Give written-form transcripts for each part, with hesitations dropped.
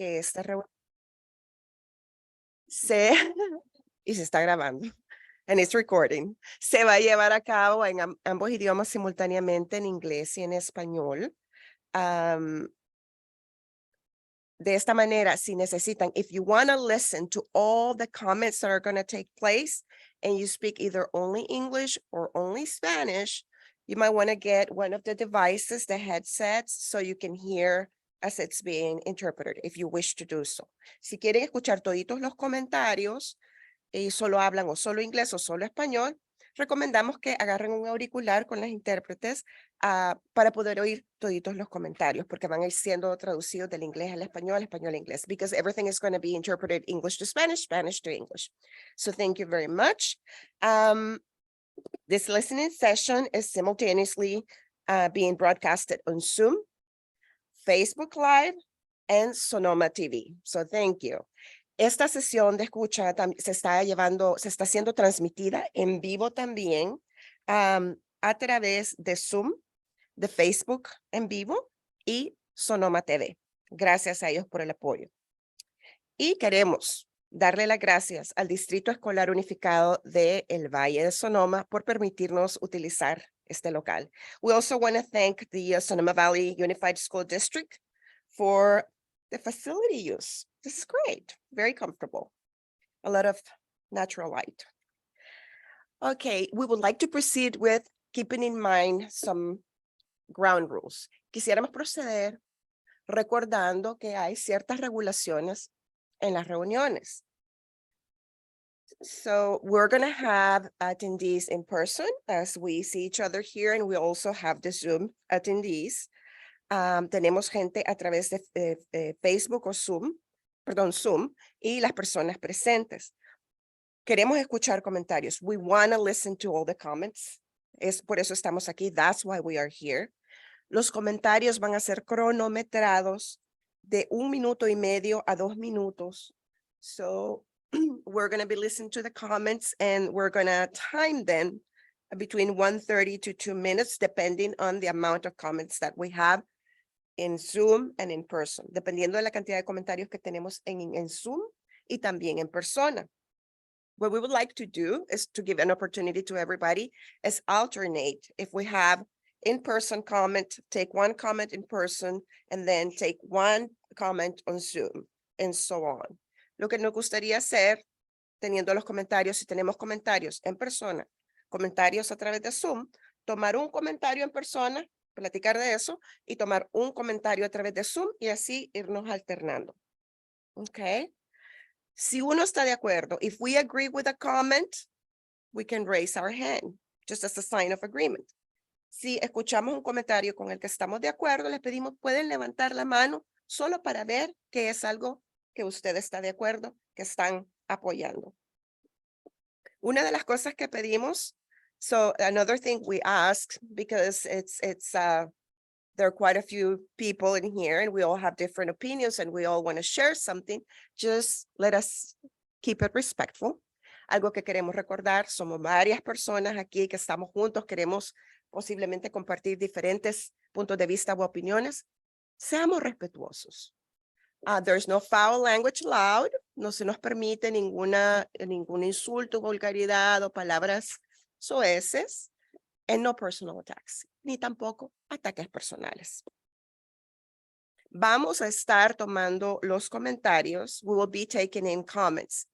que esta reunión se, y se está grabando, and it's recording, se va a llevar a cabo en ambos idiomas simultáneamente, en inglés y en español. De esta manera, si necesitan, if you want to listen to all the comments that are going to take place and you speak either only English or only Spanish, you might want to get one of the devices, the headsets, so you can hear as it's being interpreted, if you wish to do so. Si quieren escuchar toditos los comentarios y solo hablan o solo inglés o solo español, recomendamos que agarren un auricular con las intérpretes para poder oír toditos los comentarios, porque van a ir siendo traducidos del inglés al español al inglés, because everything is going to be interpreted English to Spanish, Spanish to English. So thank you very much. This listening session is simultaneously being broadcasted on Zoom, Facebook Live, and Sonoma TV. So thank you. Esta sesión de escucha se está siendo transmitida en vivo también a través de Zoom, de Facebook en vivo y Sonoma TV. Gracias a ellos por el apoyo. Y queremos darle las gracias al Distrito Escolar Unificado de El Valle de Sonoma por permitirnos utilizar este local. We also want to thank the Sonoma Valley Unified School District for the facility use. This is great, very comfortable. A lot of natural light. Okay, we would like to proceed with keeping in mind some ground rules. Quisiéramos proceder recordando que hay ciertas regulaciones en las reuniones. So we're going to have attendees in person as we see each other here, and we also have the Zoom attendees. Tenemos gente a través de Facebook o Zoom, y las personas presentes. Queremos escuchar comentarios. We want to listen to all the comments. Es por eso estamos aquí. That's why we are here. Los comentarios van a ser cronometrados de 1 minuto y medio a 2 minutos. So we're going to be listening to the comments and we're going to time them between 1:30 to 2 minutes, depending on the amount of comments that we have en Zoom and in person, dependiendo de la cantidad de comentarios que tenemos en Zoom y también en persona. What we would like to do is to give an opportunity to everybody is alternate. If we have in-person comment, take one comment in person and then take one comment on Zoom and so on. Lo que nos gustaría hacer, teniendo los comentarios, si tenemos comentarios en persona, comentarios a través de Zoom, tomar un comentario en persona, platicar de eso y tomar un comentario a través de Zoom y así irnos alternando. Okay. Si uno está de acuerdo, if we agree with a comment, we can raise our hand, just as a sign of agreement. Si escuchamos un comentario con el que estamos de acuerdo, les pedimos, pueden levantar la mano solo para ver que es algo que usted está de acuerdo, que están apoyando. Una de las cosas que pedimos, so another thing we ask, because there are quite a few people in here and we all have different opinions and we all want to share something, just let us keep it respectful. Algo que queremos recordar, somos varias personas aquí que estamos juntos, queremos posiblemente compartir diferentes puntos de vista o opiniones. Seamos respetuosos. There's no foul language allowed. No se nos permite ningún insulto, vulgaridad o palabras soeces. And no personal attacks, ni tampoco ataques personales. Vamos a estar tomando los comentarios. We will be taking in comments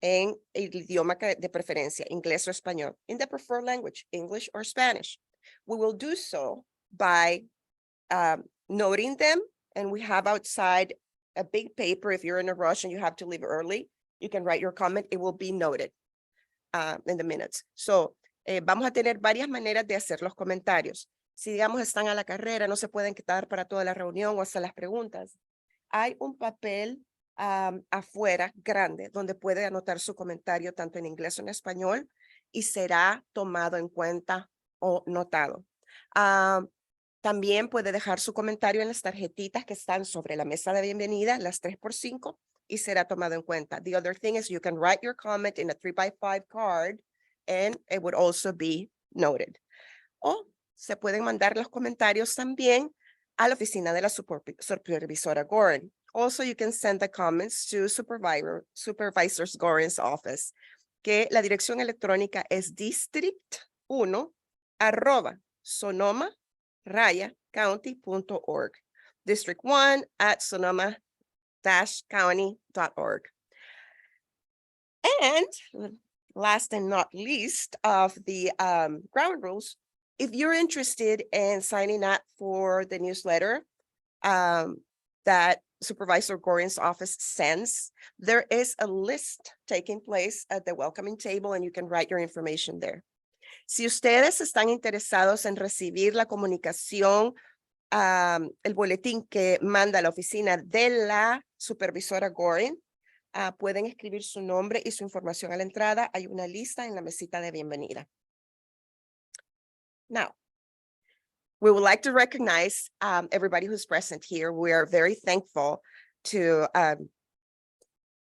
en el idioma de preferencia, inglés o español, in the preferred language, English or Spanish. We will do so by noting them, and we have outside a big paper. If you're in a rush and you have to leave early, you can write your comment. It will be noted in the minutes. So, vamos a tener varias maneras de hacer los comentarios. Si, digamos, están a la carrera, no se pueden quedar para toda la reunión o hasta las preguntas. Hay un papel afuera grande donde puede anotar su comentario tanto en inglés o en español y será tomado en cuenta o notado. También puede dejar su comentario en las tarjetitas que están sobre la mesa de bienvenida, las 3x5, y será tomado en cuenta. The other thing is you can write your comment in a 3x5 card and it would also be noted. O se pueden mandar los comentarios también a la oficina de la supervisora Gorin. Also, you can send the comments to Supervisor Gorin's office, que la dirección electrónica es district1@sonoma-county.org. district1@sonoma-county.org. And last and not least of the ground rules, if you're interested in signing up for the newsletter that Supervisor Gorin's office sends, there is a list taking place at the welcoming table and you can write your information there. Si ustedes están interesados en recibir la comunicación, el boletín que manda la oficina de la supervisora Gorin, pueden escribir su nombre y su información a la entrada. Hay una lista en la mesita de bienvenida. Now, we would like to recognize everybody who's present here. We are very thankful to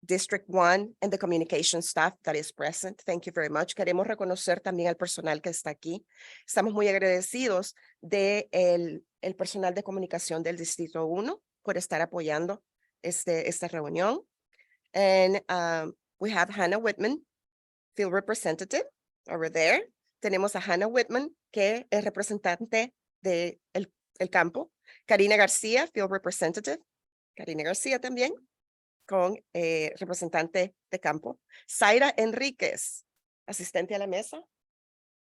District 1 and the communication staff that is present. Thank you very much. Queremos reconocer también al personal que está aquí. Estamos muy agradecidos de el personal de comunicación del Distrito 1 por estar apoyando esta reunión. And we have Hannah Whitman, field representative, over there. Tenemos a Hannah Whitman, que es representante de el campo. Karina García, field representative. Karina García también, con representante de campo. Zaira Enríquez, asistente a la mesa.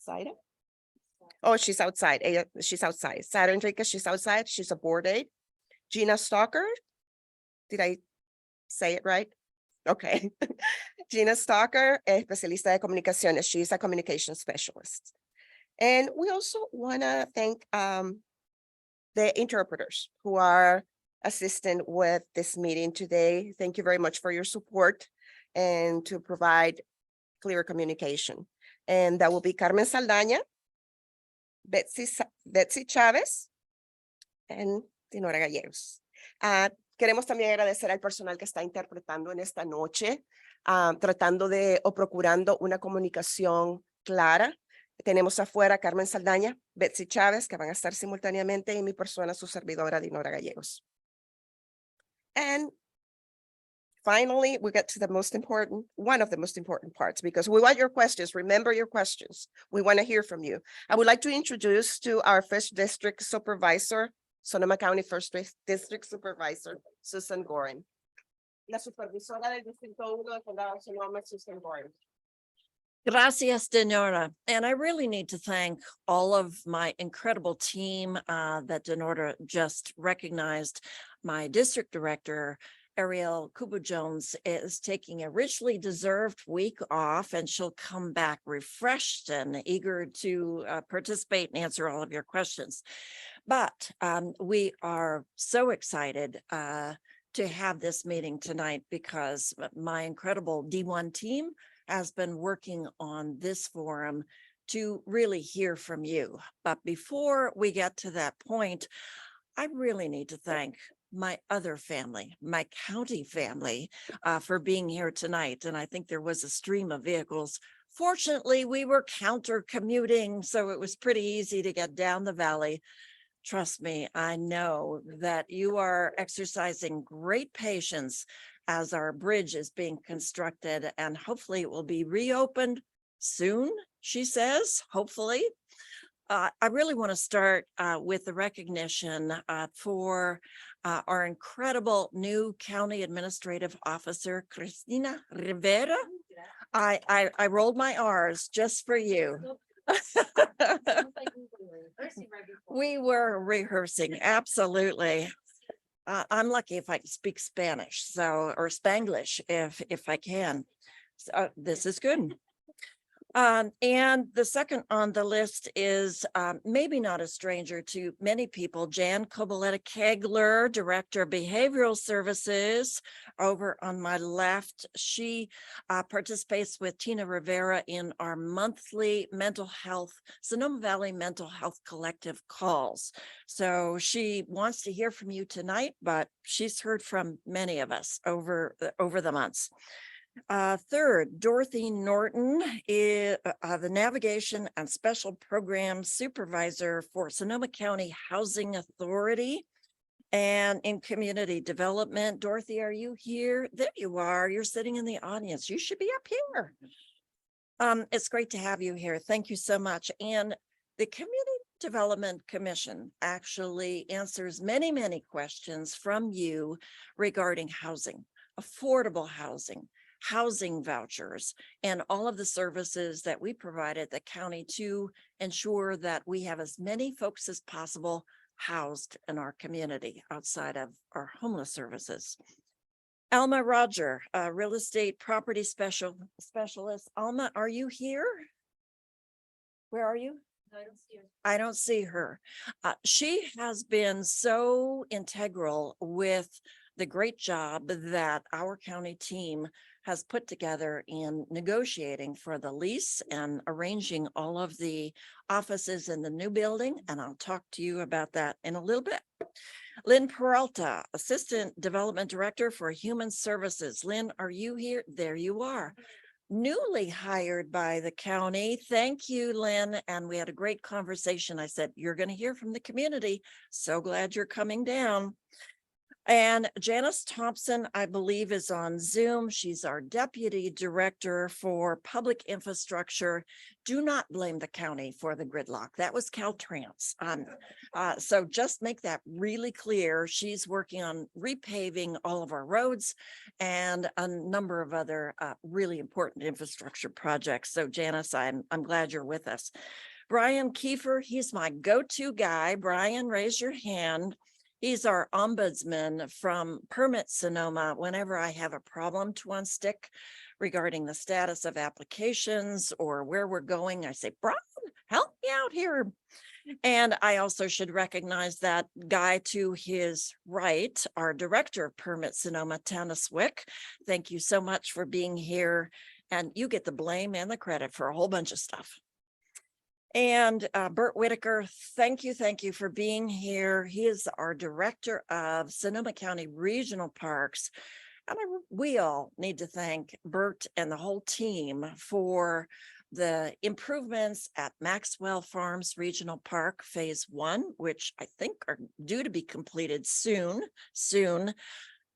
Zaira? Oh, she's outside. She's outside. Zaira Enríquez, she's outside. She's a board aide. Gina Stalker. Did I say it right? Okay. Gina Stalker, especialista de comunicaciones. She's a communication specialist. And we also want to thank the interpreters who are assisting with this meeting today. Thank you very much for your support and to provide clear communication. And that will be Carmen Saldaña, Betsy Chávez, and Dinora Gallegos. Queremos también agradecer al personal que está interpretando en esta noche, tratando de o procurando una comunicación clara. Tenemos afuera Carmen Saldaña, Betsy Chávez, que van a estar simultáneamente, y mi persona, su servidora, Dinora Gallegos. And finally, we get to the most important, one of the most important parts, because we want your questions. Remember your questions. We want to hear from you. I would like to introduce to our first district supervisor, Sonoma County First District Supervisor, Susan Gorin. La supervisora del Distrito 1 del Condado de Sonoma, Susan Gorin. Gracias, Dinora. And I really need to thank all of my incredible team that Dinora just recognized. My district director, Ariel Kubu-Jones, is taking a richly deserved week off, and she'll come back refreshed and eager to participate and answer all of your questions. But we are so excited to have this meeting tonight because my incredible D1 team has been working on this forum to really hear from you. But before we get to that point, I really need to thank my other family, my county family, for being here tonight. And I think there was a stream of vehicles. Fortunately, we were counter commuting, so it was pretty easy to get down the valley. Trust me, I know that you are exercising great patience as our bridge is being constructed, and hopefully it will be reopened soon, she says, hopefully. I really want to start with the recognition for our incredible new county administrative officer, Cristina Rivera. I rolled my R's just for you. We were rehearsing, absolutely. I'm lucky if I can speak Spanish, or Spanglish if I can. So this is good. And the second on the list is maybe not a stranger to many people, Jan Koboleta-Kegler, Director of Behavioral Services. Over on my left, she participates with Tina Rivera in our monthly mental health, Sonoma Valley Mental Health Collective calls. So she wants to hear from you tonight, but she's heard from many of us over the months. Third, Dorothy Norton is the Navigation and Special Programs Supervisor for Sonoma County Housing Authority. And in community development, Dorothy, are you here? There you are. You're sitting in the audience. You should be up here. It's great to have you here. Thank you so much. And the Community Development Commission actually answers many, many questions from you regarding housing, affordable housing, housing vouchers, and all of the services that we provide at the county to ensure that we have as many folks as possible housed in our community outside of our homeless services. Alma Roger, real estate property specialist. Alma, are you here? Where are you? I don't see her. She has been so integral with the great job that our county team has put together in negotiating for the lease and arranging all of the offices in the new building. And I'll talk to you about that in a little bit. Lynn Peralta, Assistant Development Director for Human Services. Lynn, are you here? There you are. Newly hired by the county. Thank you, Lynn. And we had a great conversation. I said, you're going to hear from the community. So glad you're coming down. And Janice Thompson, I believe, is on Zoom. She's our Deputy Director for Public Infrastructure. Do not blame the county for the gridlock. That was Caltrans. So just make that really clear. She's working on repaving all of our roads and a number of other really important infrastructure projects. So Janice, I'm glad you're with us. Brian Kiefer, he's my go-to guy. Brian, raise your hand. He's our ombudsman from Permit Sonoma. Whenever I have a problem to unstick regarding the status of applications or where we're going, I say, Brian, help me out here. And I also should recognize that guy to his right, our director of Permit Sonoma, Tannis Wick. Thank you so much for being here. And you get the blame and the credit for a whole bunch of stuff. And Bert Whitaker, thank you for being here. He is our director of Sonoma County Regional Parks. And we all need to thank Bert and the whole team for the improvements at Maxwell Farms Regional Park Phase 1, which I think are due to be completed soon.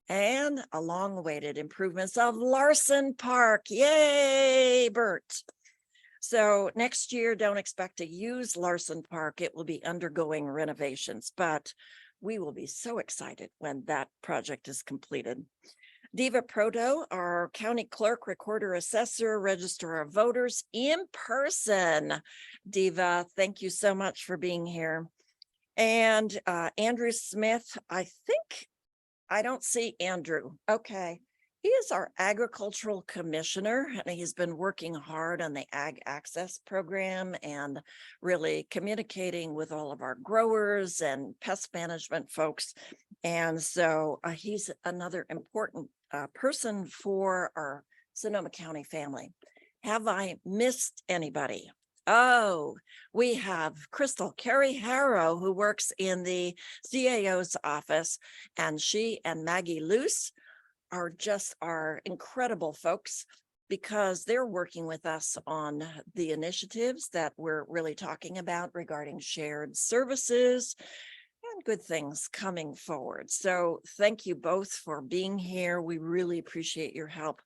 And a long-awaited improvements of Larson Park. Yay, Bert. So next year, don't expect to use Larson Park. It will be undergoing renovations, but we will be so excited when that project is completed. Diva Proto, our county clerk, recorder, assessor, registrar of voters in person. Diva, thank you so much for being here. And Andrew Smith, I think I don't see Andrew. Okay. He is our agricultural commissioner, and he's been working hard on the Ag Access program and really communicating with all of our growers and pest management folks. And so he's another important person for our Sonoma County family. Have I missed anybody? Oh, we have Crystal Carey Harrow, who works in the CAO's office, and she and Maggie Luce are just our incredible folks because they're working with us on the initiatives that we're really talking about regarding shared services and good things coming forward. So thank you both for being here. We really appreciate your help.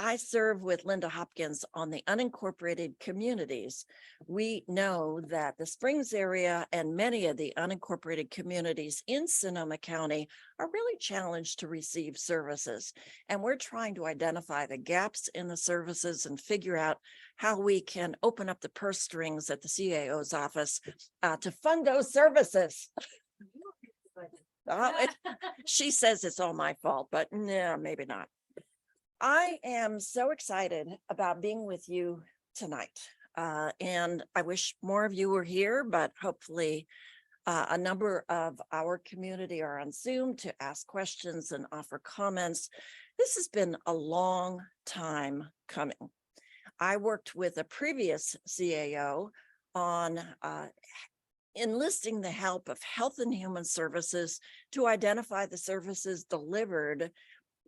I serve with Linda Hopkins on the unincorporated communities. We know that the Springs area and many of the unincorporated communities in Sonoma County are really challenged to receive services. And we're trying to identify the gaps in the services and figure out how we can open up the purse strings at the CAO's office to fund those services. She says it's all my fault, but no, maybe not. I am so excited about being with you tonight. And I wish more of you were here, but hopefully a number of our community are on Zoom to ask questions and offer comments. This has been a long time coming. I worked with a previous CAO on enlisting the help of Health and Human Services to identify the services delivered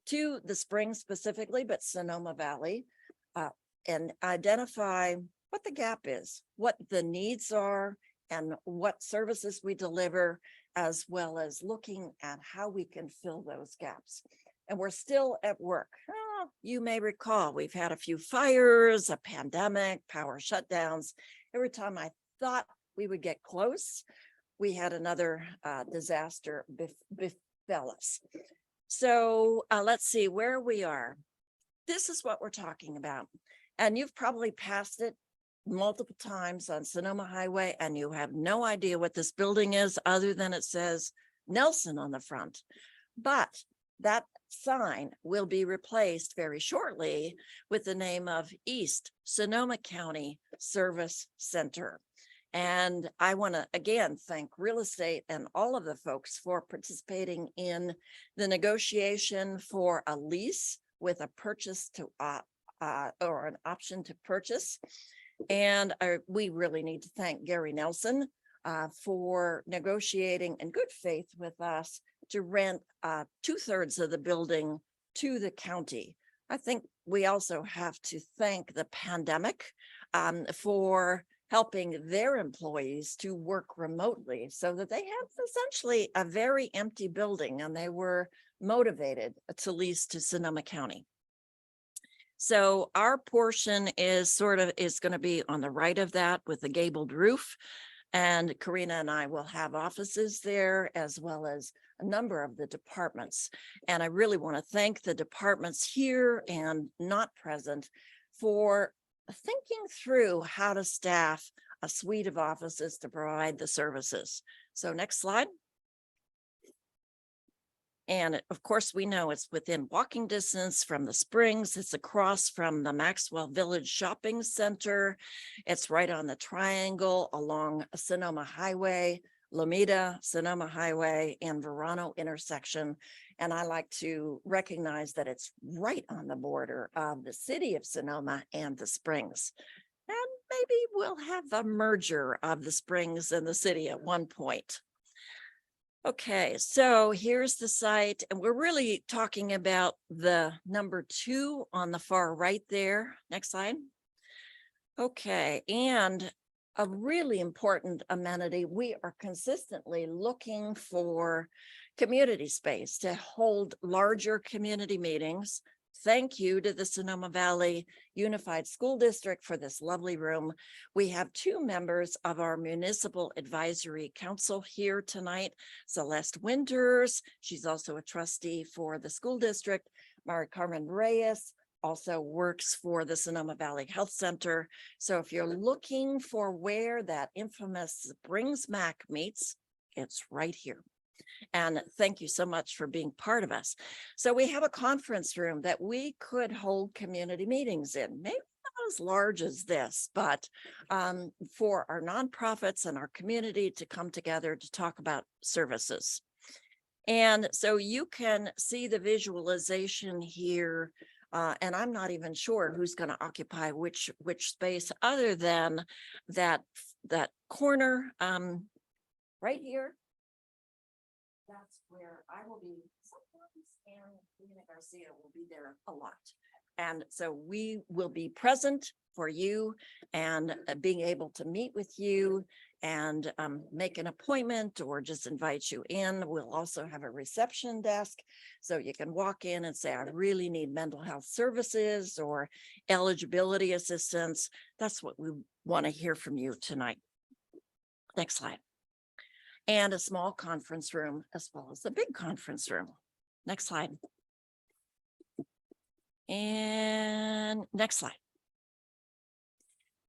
to the Springs specifically, but Sonoma Valley, and identify what the gap is, what the needs are, and what services we deliver, as well as looking at how we can fill those gaps. And we're still at work. You may recall, we've had a few fires, a pandemic, power shutdowns. Every time I thought we would get close, we had another disaster befell us. So let's see where we are. This is what we're talking about. And you've probably passed it multiple times on Sonoma Highway, and you have no idea what this building is other than it says Nelson on the front. But that sign will be replaced very shortly with the name of East Sonoma County Service Center. And I want to again thank real estate and all of the folks for participating in the negotiation for a lease with a purchase to or an option to purchase. And we really need to thank Gary Nelson for negotiating in good faith with us to rent 2/3 of the building to the county. I think we also have to thank the pandemic for helping their employees to work remotely so that they have essentially a very empty building, and they were motivated to lease to Sonoma County. So our portion is going to be on the right of that with the gabled roof. And Karina and I will have offices there, as well as a number of the departments. And I really want to thank the departments here and not present for thinking through how to staff a suite of offices to provide the services. So next slide. And of course, we know it's within walking distance from the Springs. It's across from the Maxwell Village Shopping Center. It's right on the triangle along Sonoma Highway, Lomita, Sonoma Highway, and Verano intersection. And I like to recognize that it's right on the border of the city of Sonoma and the Springs. And maybe we'll have a merger of the Springs and the city at one point. Okay, so here's the site, and we're really talking about the number 2 on the far right there. Next slide. Okay, and a really important amenity, we are consistently looking for community space to hold larger community meetings. Thank you to the Sonoma Valley Unified School District for this lovely room. We have 2 members of our Municipal Advisory Council here tonight. Celeste Winters, she's also a trustee for the school district. Mari Carmen Reyes also works for the Sonoma Valley Health Center. So if you're looking for where that infamous Springs Mac meets, it's right here. And thank you so much for being part of us. So we have a conference room that we could hold community meetings in, maybe not as large as this, but for our nonprofits and our community to come together to talk about services. And so you can see the visualization here. And I'm not even sure who's going to occupy which space, other than that corner right here. That's where I will be sometimes, and Karina Garcia will be there a lot. And so we will be present for you and being able to meet with you and make an appointment or just invite you in. We'll also have a reception desk, so you can walk in and say, I really need mental health services or eligibility assistance. That's what we want to hear from you tonight. Next slide. And a small conference room as well as a big conference room. Next slide. And next slide.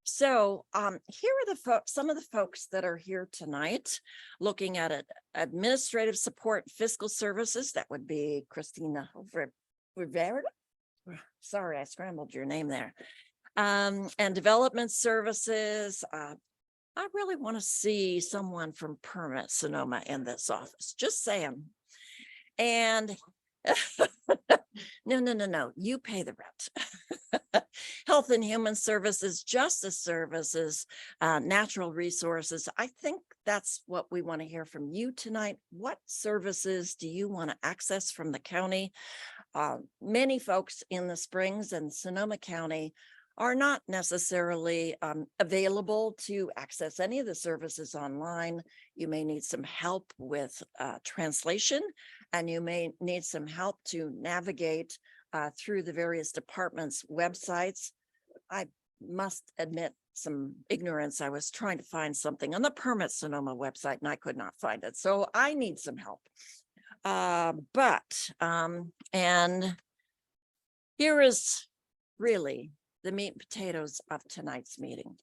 So here are some of the folks that are here tonight looking at it. Administrative support, fiscal services, that would be Christina Rivera. Sorry, I scrambled your name there. And development services. I really want to see someone from Permit Sonoma in this office, just saying. And no, you pay the rent. Health and Human Services, Justice Services, Natural Resources. I think that's what we want to hear from you tonight. What services do you want to access from the county? Many folks in the Springs and Sonoma County are not necessarily available to access any of the services online. You may need some help with translation, and you may need some help to navigate through the various departments' websites. I must admit some ignorance. I was trying to find something on the Permit Sonoma website and I could not find it. So I need some help. And here is really the meat and potatoes of tonight's meeting.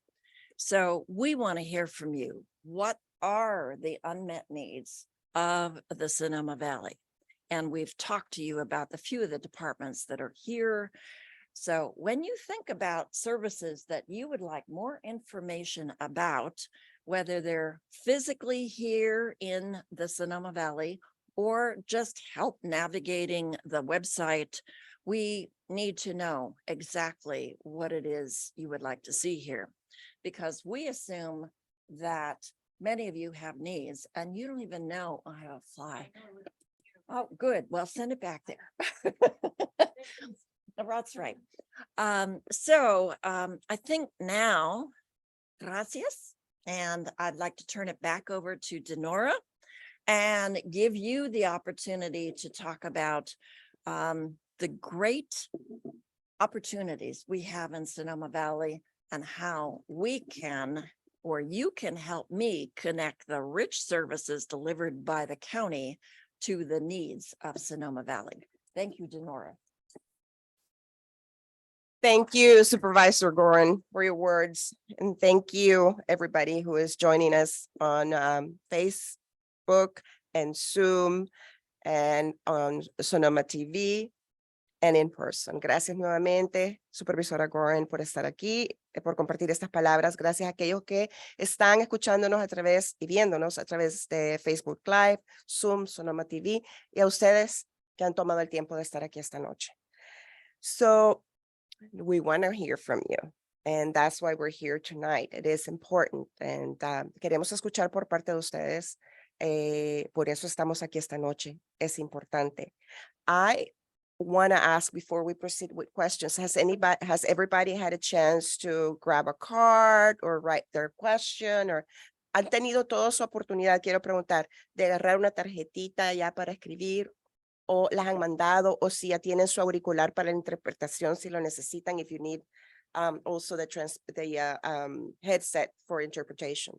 So we want to hear from you. What are the unmet needs of the Sonoma Valley? And we've talked to you about the few of the departments that are here. So when you think about services that you would like more information about, whether they're physically here in the Sonoma Valley or just help navigating the website, we need to know exactly what it is you would like to see here, because we assume that many of you have needs and you don't even know. I have a fly. Oh, good. Well, send it back there. That's right. I think now, gracias. And I'd like to turn it back over to Denora and give you the opportunity to talk about the great opportunities we have in Sonoma Valley and how we can, or you can help me connect the rich services delivered by the county to the needs of Sonoma Valley. Thank you, Denora. Thank you, Supervisor Gorin, for your words. And thank you, everybody who is joining us on Facebook and Zoom and on Sonoma TV and in person. Gracias nuevamente, Supervisora Gorin, por estar aquí, por compartir estas palabras. Gracias a aquellos que están escuchándonos a través y viéndonos a través de Facebook Live, Zoom, Sonoma TV, y a ustedes que han tomado el tiempo de estar aquí esta noche. So, we want to hear from you. And that's why we're here tonight. It is important. And queremos escuchar por parte de ustedes. Por eso estamos aquí esta noche. Es importante. I want to ask before we proceed with questions, has everybody had a chance to grab a card or write their question? Or han tenido toda su oportunidad, quiero preguntar, de agarrar una tarjetita ya para escribir? O las han mandado, o si ya tienen su auricular para la interpretación, si lo necesitan, if you need also the headset for interpretation.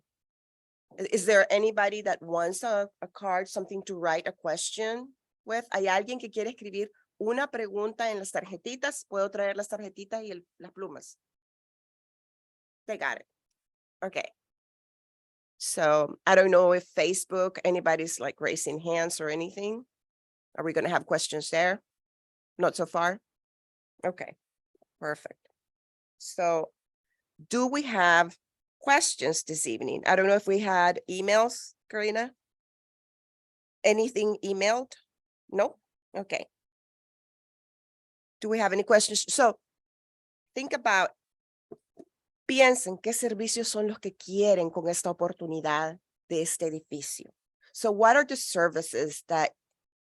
Is there anybody that wants a card, something to write a question with? ¿Hay alguien que quiere escribir una pregunta en las tarjetitas? ¿Puedo traer las tarjetitas y las plumas? They got it. Okay. So I don't know if Facebook, anybody's like raising hands or anything. Are we going to have questions there? Not so far? Okay, perfect. So do we have questions this evening? I don't know if we had emails, Karina. Anything emailed? No? Okay. Do we have any questions? So think about, piensen qué servicios son los que quieren con esta oportunidad de este edificio. So what are the services that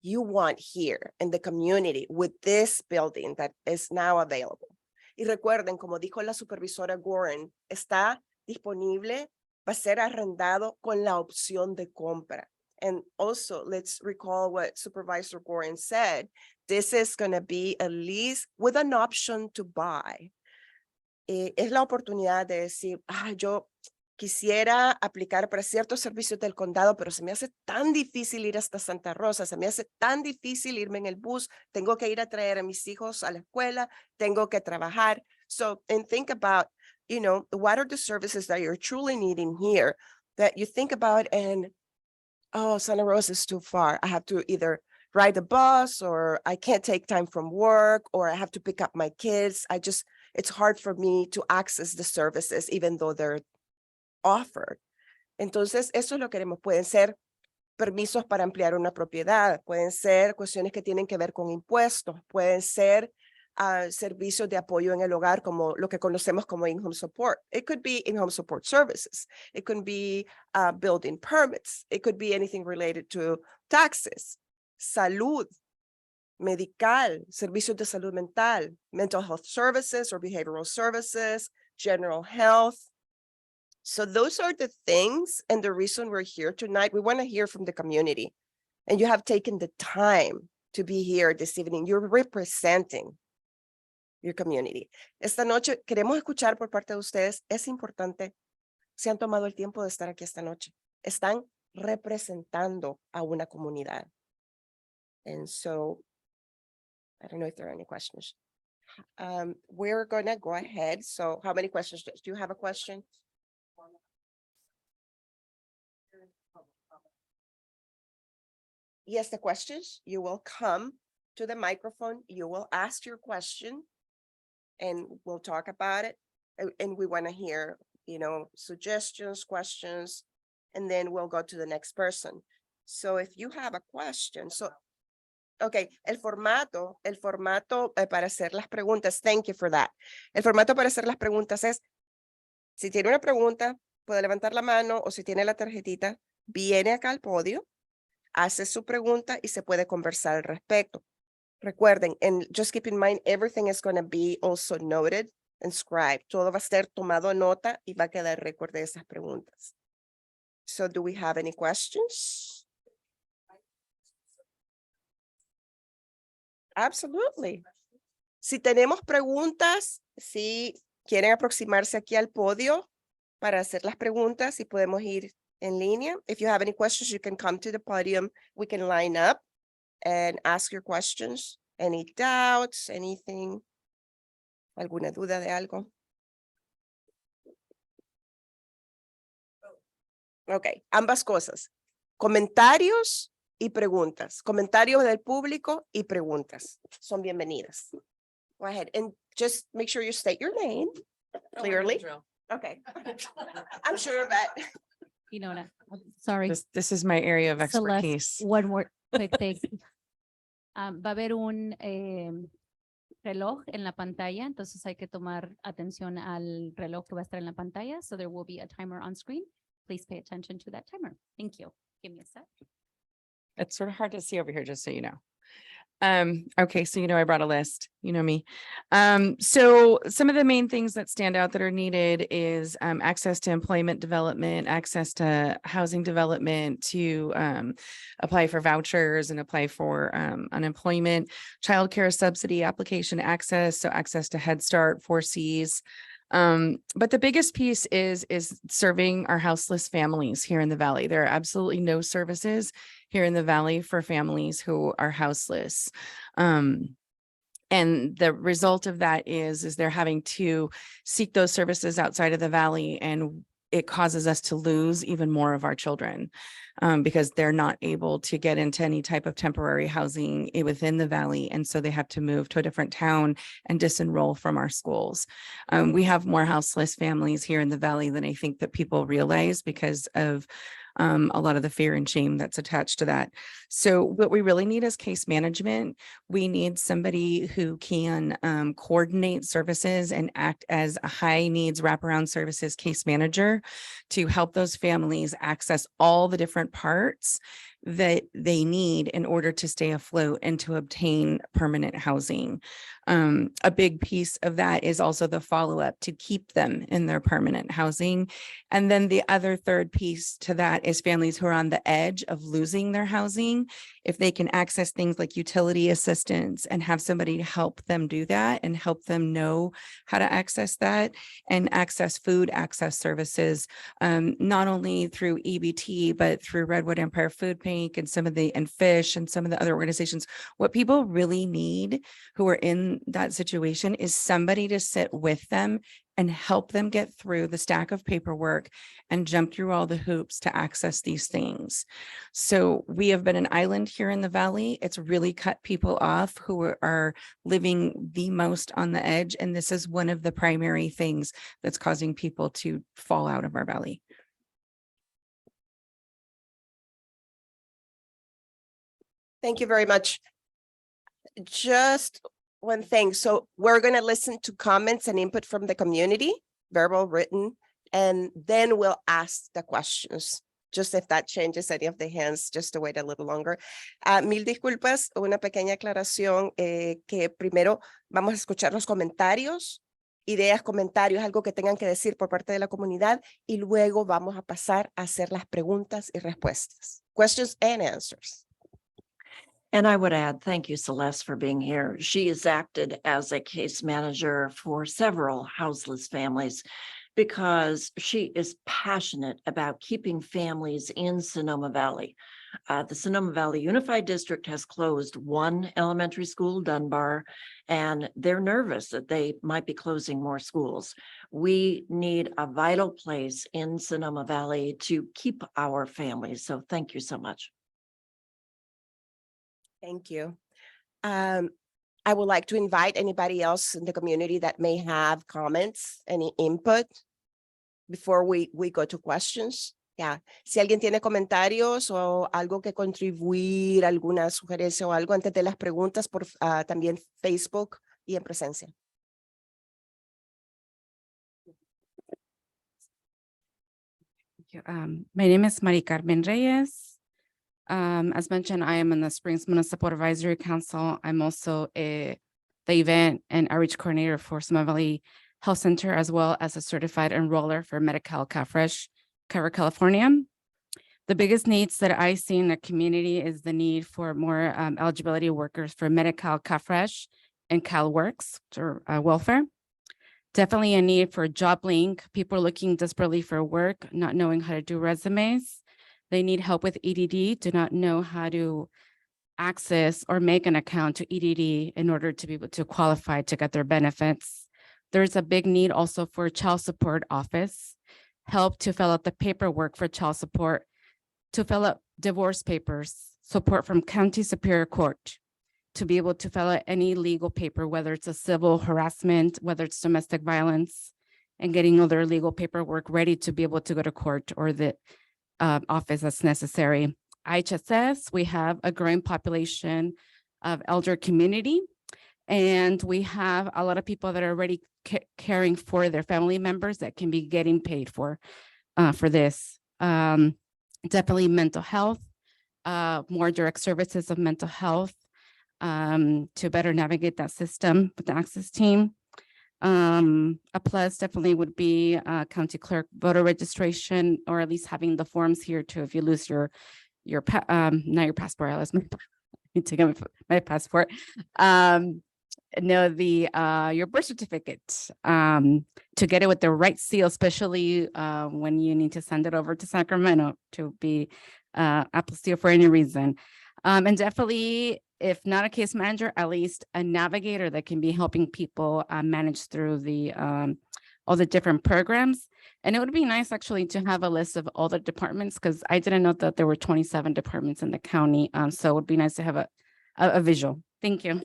you want here in the community with this building that is now available? Y recuerden, como dijo la supervisora Gorin, está disponible, va a ser arrendado con la opción de compra. And also, let's recall what Supervisor Gorin said. This is going to be a lease with an option to buy. Es la oportunidad de decir, yo quisiera aplicar para ciertos servicios del condado, pero se me hace tan difícil ir hasta Santa Rosa, se me hace tan difícil irme en el bus, tengo que ir a traer a mis hijos a la escuela, tengo que trabajar. So, and think about, what are the services that you're truly needing here that you think about and, oh, Santa Rosa is too far. I have to either ride the bus or I can't take time from work or I have to pick up my kids. It's hard for me to access the services even though they're offered. Entonces, eso es lo que queremos. Pueden ser permisos para ampliar una propiedad, pueden ser cuestiones que tienen que ver con impuestos, pueden ser servicios de apoyo en el hogar como lo que conocemos como in-home support. It could be in-home support services. It could be building permits. It could be anything related to taxes, salud, medical, servicios de salud mental, mental health services or behavioral services, general health. So those are the things and the reason we're here tonight. We want to hear from the community, and you have taken the time to be here this evening. You're representing your community. Esta noche queremos escuchar por parte de ustedes. Es importante. Se han tomado el tiempo de estar aquí esta noche. Están representando a una comunidad. And so, I don't know if there are any questions. We're gonna go ahead. So how many questions? Do you have a question? Yes, the questions, you will come to the microphone, you will ask your question, and we'll talk about it. And we want to hear, suggestions, questions, and then we'll go to the next person. So if you have a question, okay, el formato para hacer las preguntas, thank you for that. El formato para hacer las preguntas es, si tiene una pregunta, puede levantar la mano, o si tiene la tarjetita, viene acá al podio, hace su pregunta y se puede conversar al respecto. Recuerden, and just keep in mind, everything is going to be also noted and scribed. Todo va a ser tomado nota y va a quedar récord de esas preguntas. So do we have any questions? Absolutely. Si tenemos preguntas, si quieren aproximarse aquí al podio para hacer las preguntas y podemos ir en línea. If you have any questions, you can come to the podium. We can line up and ask your questions. Any doubts, anything? ¿Alguna duda de algo? Ok, ambas cosas. Comentarios y preguntas. Comentarios del público y preguntas. Son bienvenidas. Go ahead and just make sure you state your name clearly. Okay. I'm sure of that. Sorry. This is my area of Celeste, expertise. one more quick thing. Va a haber un reloj en la pantalla, entonces hay que tomar atención al reloj que va a estar en la pantalla. So there will be a timer on screen. Please pay attention to that timer. Thank you. Give me a sec. It's sort of hard to see over here, just so you know. Okay, so I brought a list, me. So some of the main things that stand out that are needed is access to employment development, access to housing development, to apply for vouchers and apply for unemployment, childcare subsidy application access, so access to Head Start, 4Cs. But the biggest piece is serving our houseless families here in the Valley. There are absolutely no services here in the Valley for families who are houseless. And the result of that is they're having to seek those services outside of the Valley, and it causes us to lose even more of our children because they're not able to get into any type of temporary housing within the Valley. And so they have to move to a different town and disenroll from our schools. We have more houseless families here in the Valley than I think that people realize because of a lot of the fear and shame that's attached to that. So what we really need is case management. We need somebody who can coordinate services and act as a high needs wraparound services case manager to help those families access all the different parts that they need in order to stay afloat and to obtain permanent housing. A big piece of that is also the follow-up to keep them in their permanent housing. And then the other third piece to that is families who are on the edge of losing their housing. If they can access things like utility assistance and have somebody to help them do that and help them know how to access that and access food, access services, not only through EBT, but through Redwood Empire Food Bank and and FISH and some of the other organizations. What people really need who are in that situation is somebody to sit with them and help them get through the stack of paperwork and jump through all the hoops to access these things. So we have been an island here in the Valley. It's really cut people off who are living the most on the edge. And this is one of the primary things that's causing people to fall out of our Valley. Thank you very much. Just one thing. So we're going to listen to comments and input from the community, verbal, written, and then we'll ask the questions. just if that changes any of the hands, just to wait a little longer. Mil disculpas, una pequeña aclaración, que primero vamos a escuchar los comentarios, ideas, comentarios, algo que tengan que decir por parte de la comunidad, y luego vamos a pasar a hacer las preguntas y respuestas. Questions and answers. And I would add, thank you, Celeste, for being here. She has acted as a case manager for several houseless families because she is passionate about keeping families in Sonoma Valley. The Sonoma Valley Unified District has closed one elementary school, Dunbar, and they're nervous that they might be closing more schools. We need a vital place in Sonoma Valley to keep our families. So thank you so much. Thank you. I would like to invite anybody else in the community that may have comments, any input before we go to questions. Yeah. Si alguien tiene comentarios o algo que contribuir, alguna sugerencia o algo antes de las preguntas por también Facebook y en presencia. My name is Mari Carmen Reyes. As mentioned, I am in the Springs Municipal Advisory Council. I'm also the event and outreach coordinator for Sonoma Valley Health Center, as well as a certified enroller for Medi-Cal CalFresh, Cover California. The biggest needs that I see in the community is the need for more eligibility workers for Medi-Cal CalFresh and CalWorks or welfare. Definitely a need for job link. People are looking desperately for work, not knowing how to do resumes. They need help with EDD, do not know how to access or make an account to EDD in order to be able to qualify to get their benefits. There's a big need also for child support office, help to fill out the paperwork for child support, to fill out divorce papers, support from County Superior Court, to be able to fill out any legal paper, whether it's a civil harassment, whether it's domestic violence, and getting all their legal paperwork ready to be able to go to court or the office that's necessary. IHSS, we have a growing population of elder community, and we have a lot of people that are already caring for their family members that can be getting paid for this. Definitely mental health, more direct services of mental health to better navigate that system with the access team. A plus definitely would be county clerk voter registration, or at least having the forms here too. If you lose not your passport, I lost my need to get my passport. Your birth certificate to get it with the right seal, especially when you need to send it over to Sacramento to be apostille for any reason. And definitely, if not a case manager, at least a navigator that can be helping people manage through the all the different programs. And it would be nice actually to have a list of all the departments, because I didn't know that there were 27 departments in the county. So it would be nice to have a visual. Thank you.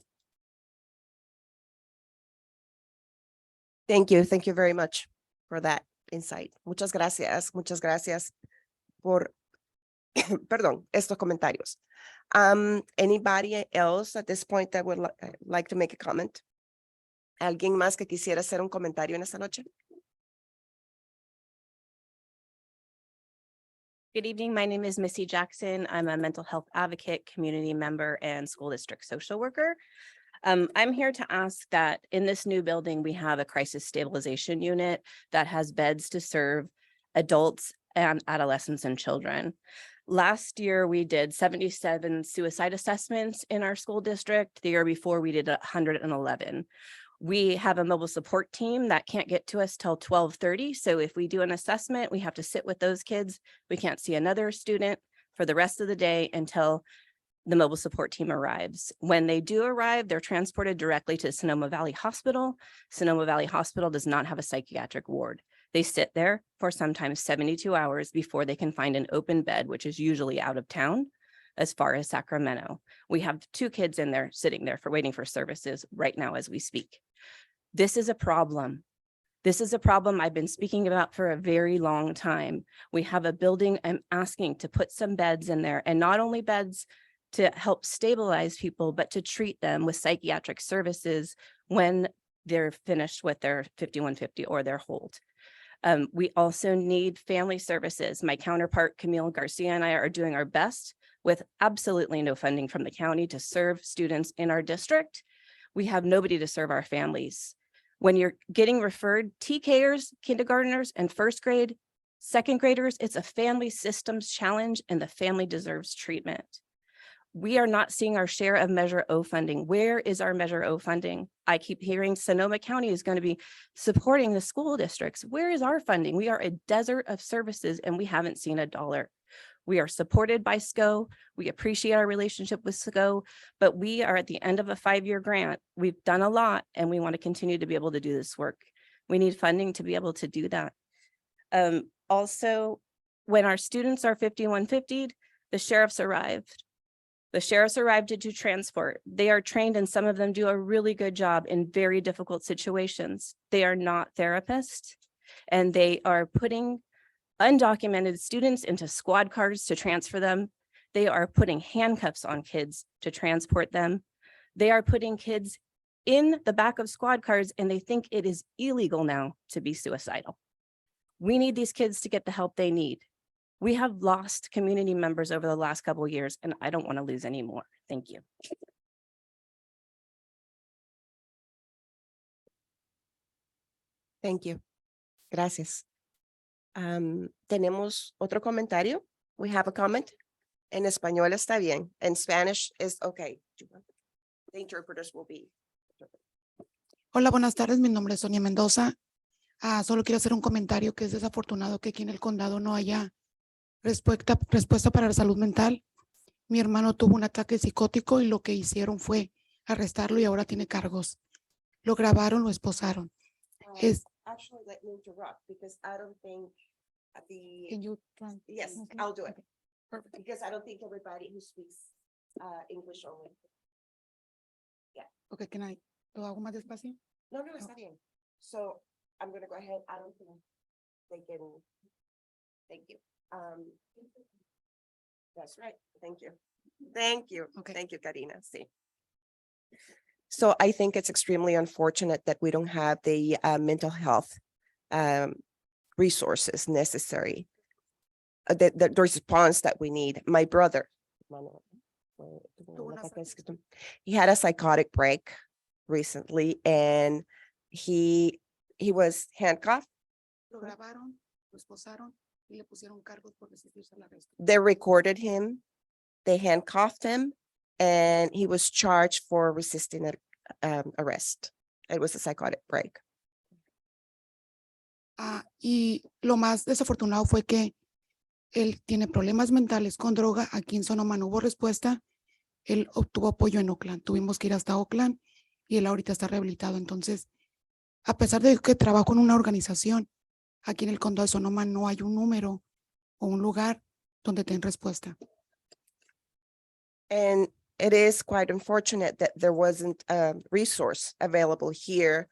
Thank you. Thank you very much for that insight. Muchas gracias. Muchas gracias por, perdón, estos comentarios. Anybody else at this point that would like to make a comment? ¿Alguien más que quisiera hacer un comentario en esta noche? Good evening. My name is Missy Jackson. I'm a mental health advocate, community member, and school district social worker. I'm here to ask that in this new building, we have a crisis stabilization unit that has beds to serve adults and adolescents and children. Last year, we did 77 suicide assessments in our school district. The year before, we did 111. We have a mobile support team that can't get to us till 12:30. So if we do an assessment, we have to sit with those kids. We can't see another student for the rest of the day until the mobile support team arrives. When they do arrive, they're transported directly to Sonoma Valley Hospital. Sonoma Valley Hospital does not have a psychiatric ward. They sit there for sometimes 72 hours before they can find an open bed, which is usually out of town as far as Sacramento. We have 2 kids in there sitting there for waiting for services right now as we speak. This is a problem. This is a problem I've been speaking about for a very long time. We have a building. I'm asking to put some beds in there, and not only beds to help stabilize people, but to treat them with psychiatric services when they're finished with their 5150 or their hold. We also need family services. My counterpart Camille Garcia and I are doing our best with absolutely no funding from the county to serve students in our district. We have nobody to serve our families. When you're getting referred, TKers, kindergartners, and first grade, second graders, it's a family systems challenge and the family deserves treatment. We are not seeing our share of Measure O funding. Where is our Measure O funding? I keep hearing Sonoma County is going to be supporting the school districts. Where is our funding? We are a desert of services and we haven't seen a dollar. We are supported by SCO. We appreciate our relationship with SCO, but we are at the end of a 5-year grant. We've done a lot and we want to continue to be able to do this work. We need funding to be able to do that. Also, when our students are 5150'd, the sheriffs arrived. The sheriffs arrived to do transport. They are trained and some of them do a really good job in very difficult situations. They are not therapists and they are putting undocumented students into squad cars to transfer them. They are putting handcuffs on kids to transport them. They are putting kids in the back of squad cars and they think it is illegal now to be suicidal. We need these kids to get the help they need. We have lost community members over the last couple of years, and I don't want to lose any more. Thank you. Thank you. Gracias. ¿Tenemos otro comentario? We have a comment. En español está bien. In Spanish is okay. The interpreters will be. Hola, buenas tardes. Mi nombre es Sonia Mendoza. Solo quiero hacer un comentario que es desafortunado que aquí en el condado no haya respuesta para la salud mental. Mi hermano tuvo un ataque psicótico y lo que hicieron fue arrestarlo y ahora tiene cargos. Lo grabaron, lo esposaron. Actually, let me interrupt because I don't think Can you yes, okay. I'll do it. Okay. Perfect. Because I don't think everybody who speaks English only. Okay, ¿lo hago más despacio? No, está bien. So I'm gonna go ahead. I don't think they can. Thank you. That's right. Thank you. Thank you. Okay. Thank you, Karina. Sí. So I think it's extremely unfortunate that we don't have the mental health resources necessary. The response that we need. My brother, he had a psychotic break recently and he was handcuffed. Lo grabaron, lo esposaron y le pusieron cargos por resistirse al arresto. They recorded him, they handcuffed him, and he was charged for resisting arrest. It was a psychotic break. Y lo más desafortunado fue que él tiene problemas mentales con droga. Aquí en Sonoma no hubo respuesta. Él obtuvo apoyo en Oakland. Tuvimos que ir hasta Oakland y él ahorita está rehabilitado. Entonces, a pesar de que trabajo en una organización, aquí en el condado de Sonoma no hay un número o un lugar donde den respuesta. And it is quite unfortunate that there wasn't a resource available here.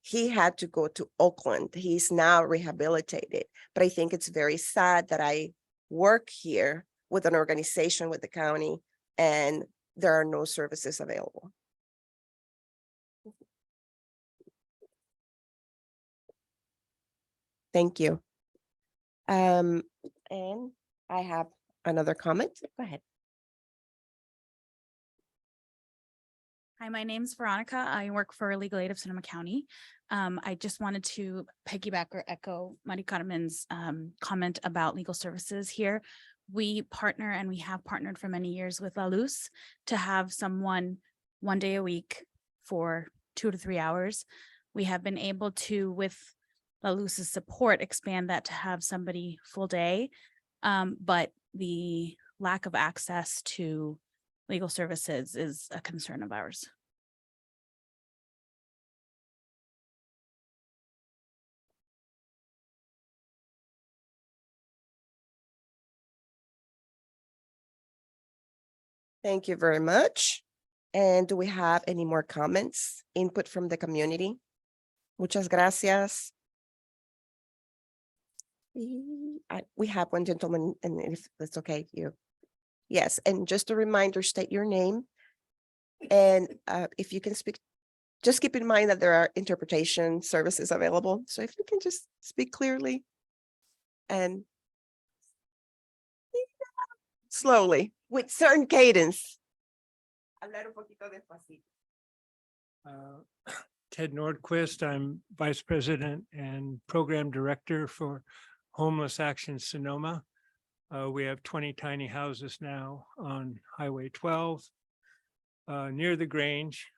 He had to go to Oakland. He's now rehabilitated, but I think it's very sad that I work here with an organization with the county and there are no services available. Thank you. And I have another comment. Go ahead. Hi, my name's Veronica. I work for Legal Aid of Sonoma County. I just wanted to piggyback or echo Mari Carmen's comment about legal services here. We partner and we have partnered for many years with La Luz to have someone 1 day a week for 2 to 3 hours. We have been able to, with La Luz's support, expand that to have somebody full day. But the lack of access to legal services is a concern of ours. Thank you very much. And do we have any more comments, input from the community? Muchas gracias. We have one gentleman, and if that's okay, you. Yes, and just a reminder, state your name. And if you can speak Just keep in mind that there are interpretation services available. So if you can just speak clearly and slowly with certain cadence. Hablar un poquito despacito. Ted Nordquist. I'm Vice President and Program Director for Homeless Action Sonoma. We have 20 tiny houses now on Highway 12 near the Grange.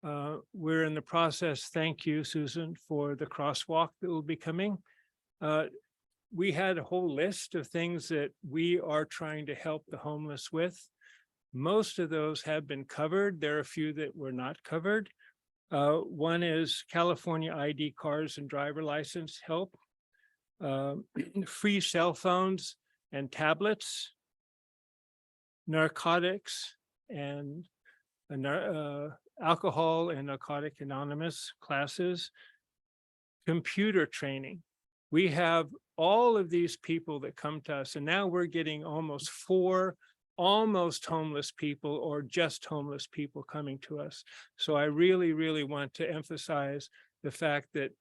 We're in the process, thank you, Susan, for the crosswalk that will be coming. We had a whole list of things that we are trying to help the homeless with. Most of those have been covered. There are a few that were not covered. One is California ID cards and driver license help, free cell phones and tablets, narcotics and alcohol and narcotic anonymous classes, computer training. We have all of these people that come to us, and now we're getting almost 4 almost homeless people or just homeless people coming to us. So I really, really want to emphasize the fact that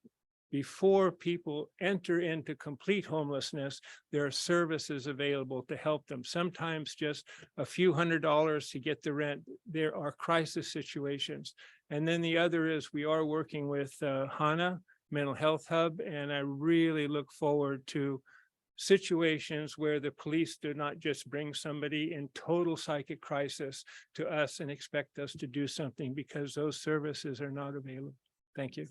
before people enter into complete homelessness, there are services available to help them. Sometimes just a few $100s to get the rent. There are crisis situations. And then the other is we are working with HANA, Mental Health Hub, and I really look forward to situations where the police do not just bring somebody in total psychic crisis to us and expect us to do something, because those services are not available. Thank you.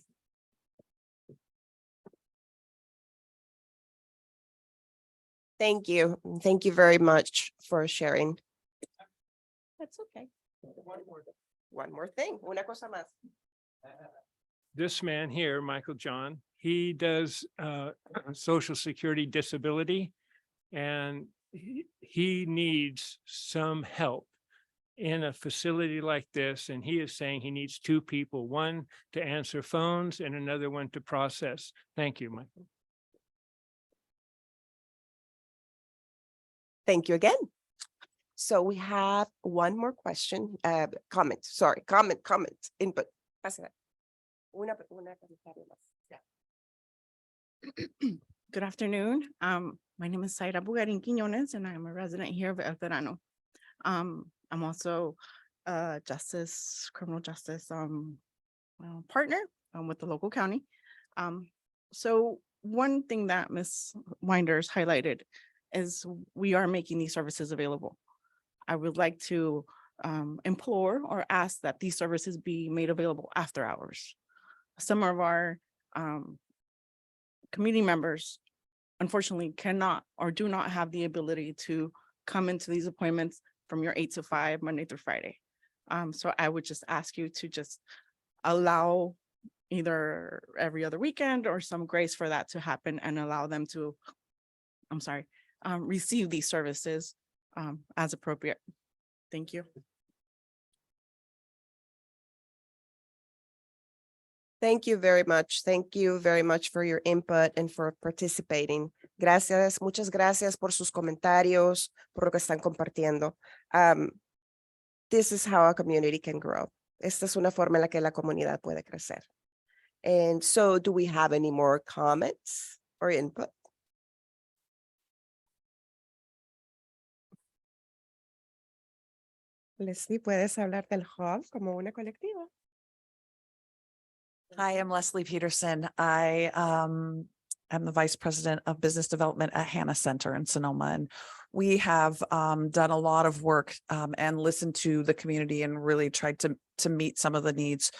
Thank you. Thank you very much for sharing. That's okay. One more thing. Una cosa más. This man here, Michael John, he does Social Security disability, and he needs some help in a facility like this. And he is saying he needs 2 people, one to answer phones and another one to process. Thank you, Michael. Thank you again. So we have one more question, comment, input. Una comentario más. Yeah. Good afternoon. My name is Zaira Bugarin Quiñones, and I'm a resident here of El Verano. I'm also a criminal justice partner with the local county. So one thing that Ms. Winders highlighted is we are making these services available. I would like to implore or ask that these services be made available after hours. Some of our community members, unfortunately, cannot or do not have the ability to come into these appointments from your 8 to 5, Monday through Friday. So I would just ask you to just allow either every other weekend or some grace for that to happen, and allow them to, receive these services as appropriate. Thank you. Thank you very much. Thank you very much for your input and for participating. Gracias, muchas gracias por sus comentarios, por lo que están compartiendo. This is how a community can grow. Esta es una forma en la que la comunidad puede crecer. And so, do we have any more comments or input? Leslie, ¿puedes hablar del hub como una colectiva? Hi, I'm Leslie Peterson. I am the Vice President of Business Development at Hannah Center in Sonoma. And we have done a lot of work and listened to the community and really tried to meet some of the needs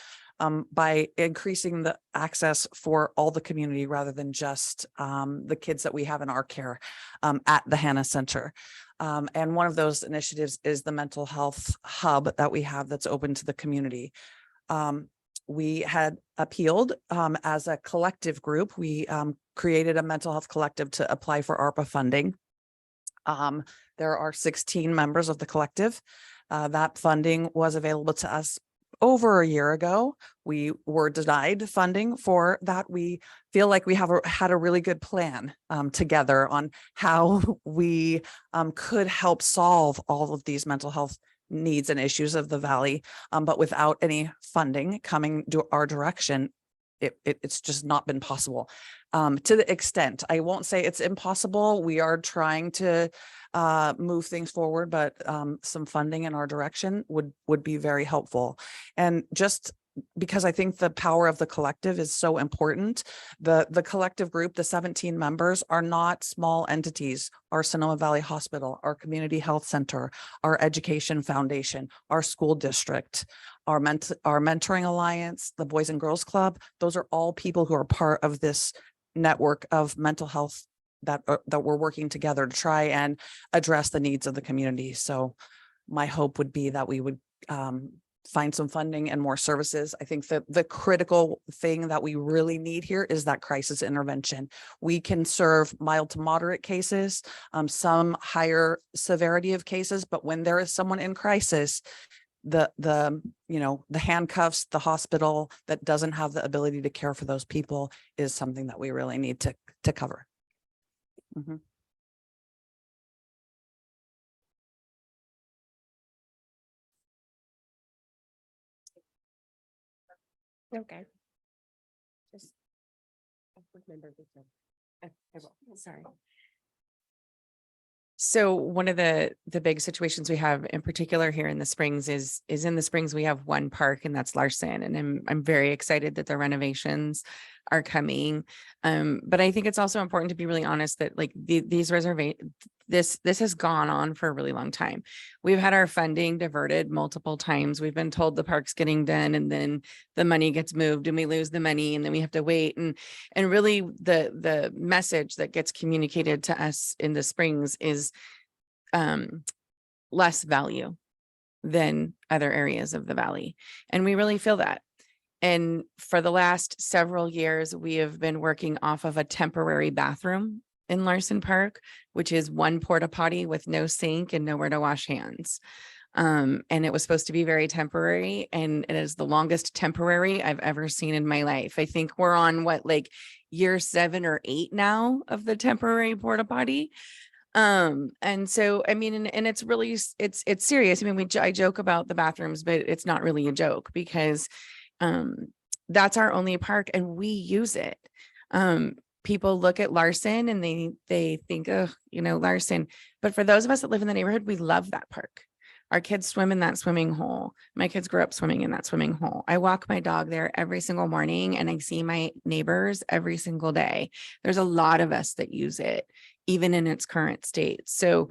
by increasing the access for all the community rather than just the kids that we have in our care at the Hannah Center. And one of those initiatives is the mental health hub that we have that's open to the community. We had appealed as a collective group. We created a mental health collective to apply for ARPA funding. There are 16 members of the collective. That funding was available to us over a year ago. We were denied funding for that. We feel like we had a really good plan together on how we could help solve all of these mental health needs and issues of the Valley. But without any funding coming to our direction, it's just not been possible. To the extent, I won't say it's impossible. We are trying to move things forward, but some funding in our direction would be very helpful. And just because I think the power of the collective is so important. The collective group, the 17 members, are not small entities. Our Sonoma Valley Hospital, our Community Health Center, our Education Foundation, our school district, our Mentoring Alliance, the Boys and Girls Club, those are all people who are part of this network of mental health that we're working together to try and address the needs of the community. So my hope would be that we would find some funding and more services. I think that the critical thing that we really need here is that crisis intervention. We can serve mild to moderate cases, some higher severity of cases, but when there is someone in crisis, the handcuffs, the hospital that doesn't have the ability to care for those people is something that we really need to cover. Mm-hmm. Okay. Just remember this one. I will. Sorry. So one of the big situations we have in particular here in the Springs is in the Springs, we have one park, and that's Larson. And I'm very excited that the renovations are coming. But I think it's also important to be really honest that like these reservations, this has gone on for a really long time. We've had our funding diverted multiple times. We've been told the park's getting done, and then the money gets moved and we lose the money, and then we have to wait. And really the message that gets communicated to us in the Springs is less value than other areas of the Valley. And we really feel that. And for the last several years, we have been working off of a temporary bathroom in Larson Park, which is one porta potty with no sink and nowhere to wash hands. And it was supposed to be very temporary, and it is the longest temporary I've ever seen in my life. I think we're on year 7 or 8 now of the temporary porta potty. And so, I mean, and it's really, it's serious. I mean, I joke about the bathrooms, but it's not really a joke because that's our only park and we use it. People look at Larson and they think, oh, Larson, but for those of us that live in the neighborhood, we love that park. Our kids swim in that swimming hole. My kids grew up swimming in that swimming hole. I walk my dog there every single morning and I see my neighbors every single day. There's a lot of us that use it, even in its current state. So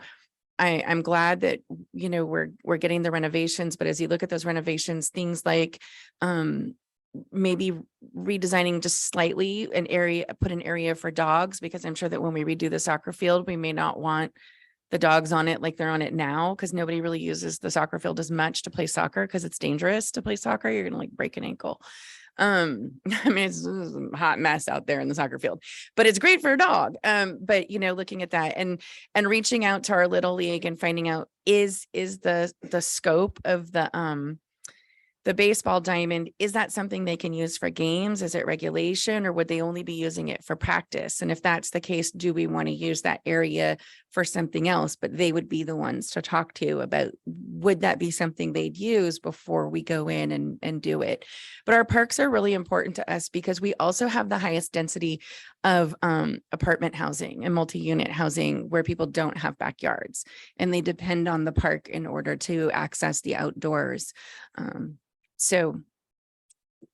I'm glad that, we're getting the renovations, but as you look at those renovations, things like maybe redesigning just slightly put an area for dogs, because I'm sure that when we redo the soccer field, we may not want the dogs on it like they're on it now, because nobody really uses the soccer field as much to play soccer because it's dangerous to play soccer. You're gonna break an ankle. I mean, it's a hot mess out there in the soccer field, but it's great for a dog. But looking at that and reaching out to our little league and finding out is the scope of the baseball diamond, is that something they can use for games? Is it regulation, or would they only be using it for practice? And if that's the case, do we want to use that area for something else? But they would be the ones to talk to about, would that be something they'd use before we go in and do it? But our parks are really important to us because we also have the highest density of apartment housing and multi-unit housing where people don't have backyards and they depend on the park in order to access the outdoors. So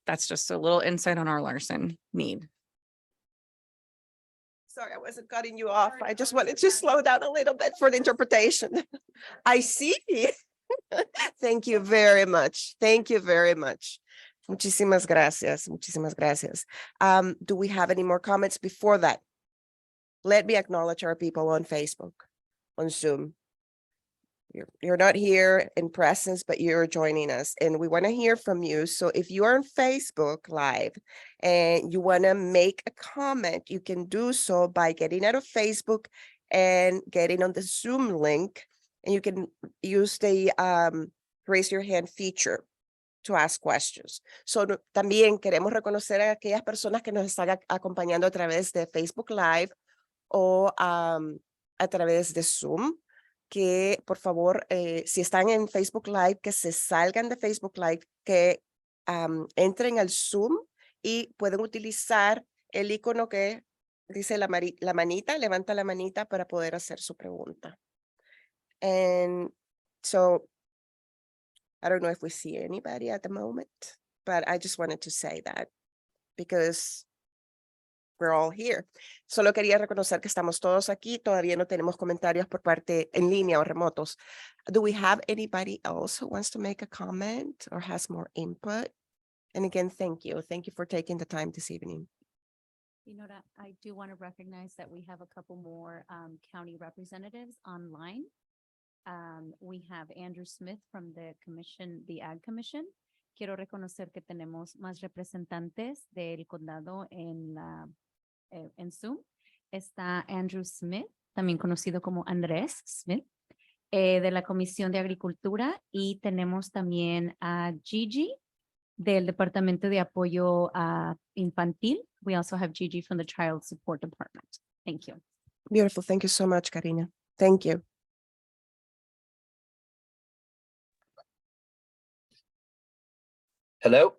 that's just a little insight on our Larson need. Sorry, I wasn't cutting you off. I just wanted to slow down a little bit for the interpretation. I see. Thank you very much. Thank you very much. Muchísimas gracias. Muchísimas gracias. Do we have any more comments before that? Let me acknowledge our people on Facebook, on Zoom. You're not here in presence, but you're joining us and we want to hear from you. So if you are on Facebook Live and you want to make a comment, you can do so by getting out of Facebook and getting on the Zoom link, and you can use the raise your hand feature to ask questions. So también queremos reconocer a aquellas personas que nos están acompañando a través de Facebook Live o a través de Zoom. que por favor, si están en Facebook Live, que se salgan de Facebook Live, que entren al Zoom y pueden utilizar el icono que dice la manita, levanta la manita para poder hacer su pregunta. And so I don't know if we see anybody at the moment, but I just wanted to say that because we're all here. Solo quería reconocer que estamos todos aquí. Todavía no tenemos comentarios por parte en línea o remotos. Do we have anybody else who wants to make a comment or has more input? And again, thank you. Thank you for taking the time this evening. Nora, I do want to recognize that we have a couple more county representatives online. We have Andrew Smith from the commission, the Ag Commission. Quiero reconocer que tenemos más representantes del condado en Zoom. Está Andrew Smith, también conocido como Andrés Smith, de la Comisión de Agricultura, y tenemos también a Gigi del Departamento de Apoyo Infantil. We also have Gigi from the Child Support Department. Thank you. Beautiful. Thank you so much, Karina. Thank you. Hello?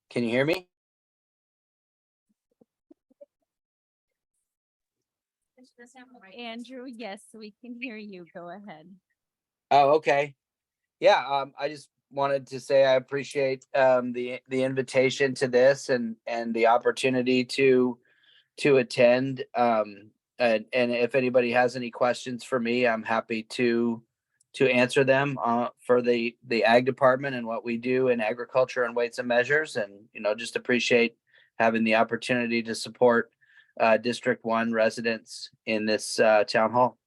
Can you hear me? Andrew, yes, we can hear you. Go ahead. Oh, okay. Yeah, I just wanted to say I appreciate the invitation to this and the opportunity to attend. And if anybody has any questions for me, I'm happy to answer them for the ag department and what we do in agriculture and weights and measures, and just appreciate having the opportunity to support District 1 residents in this town hall.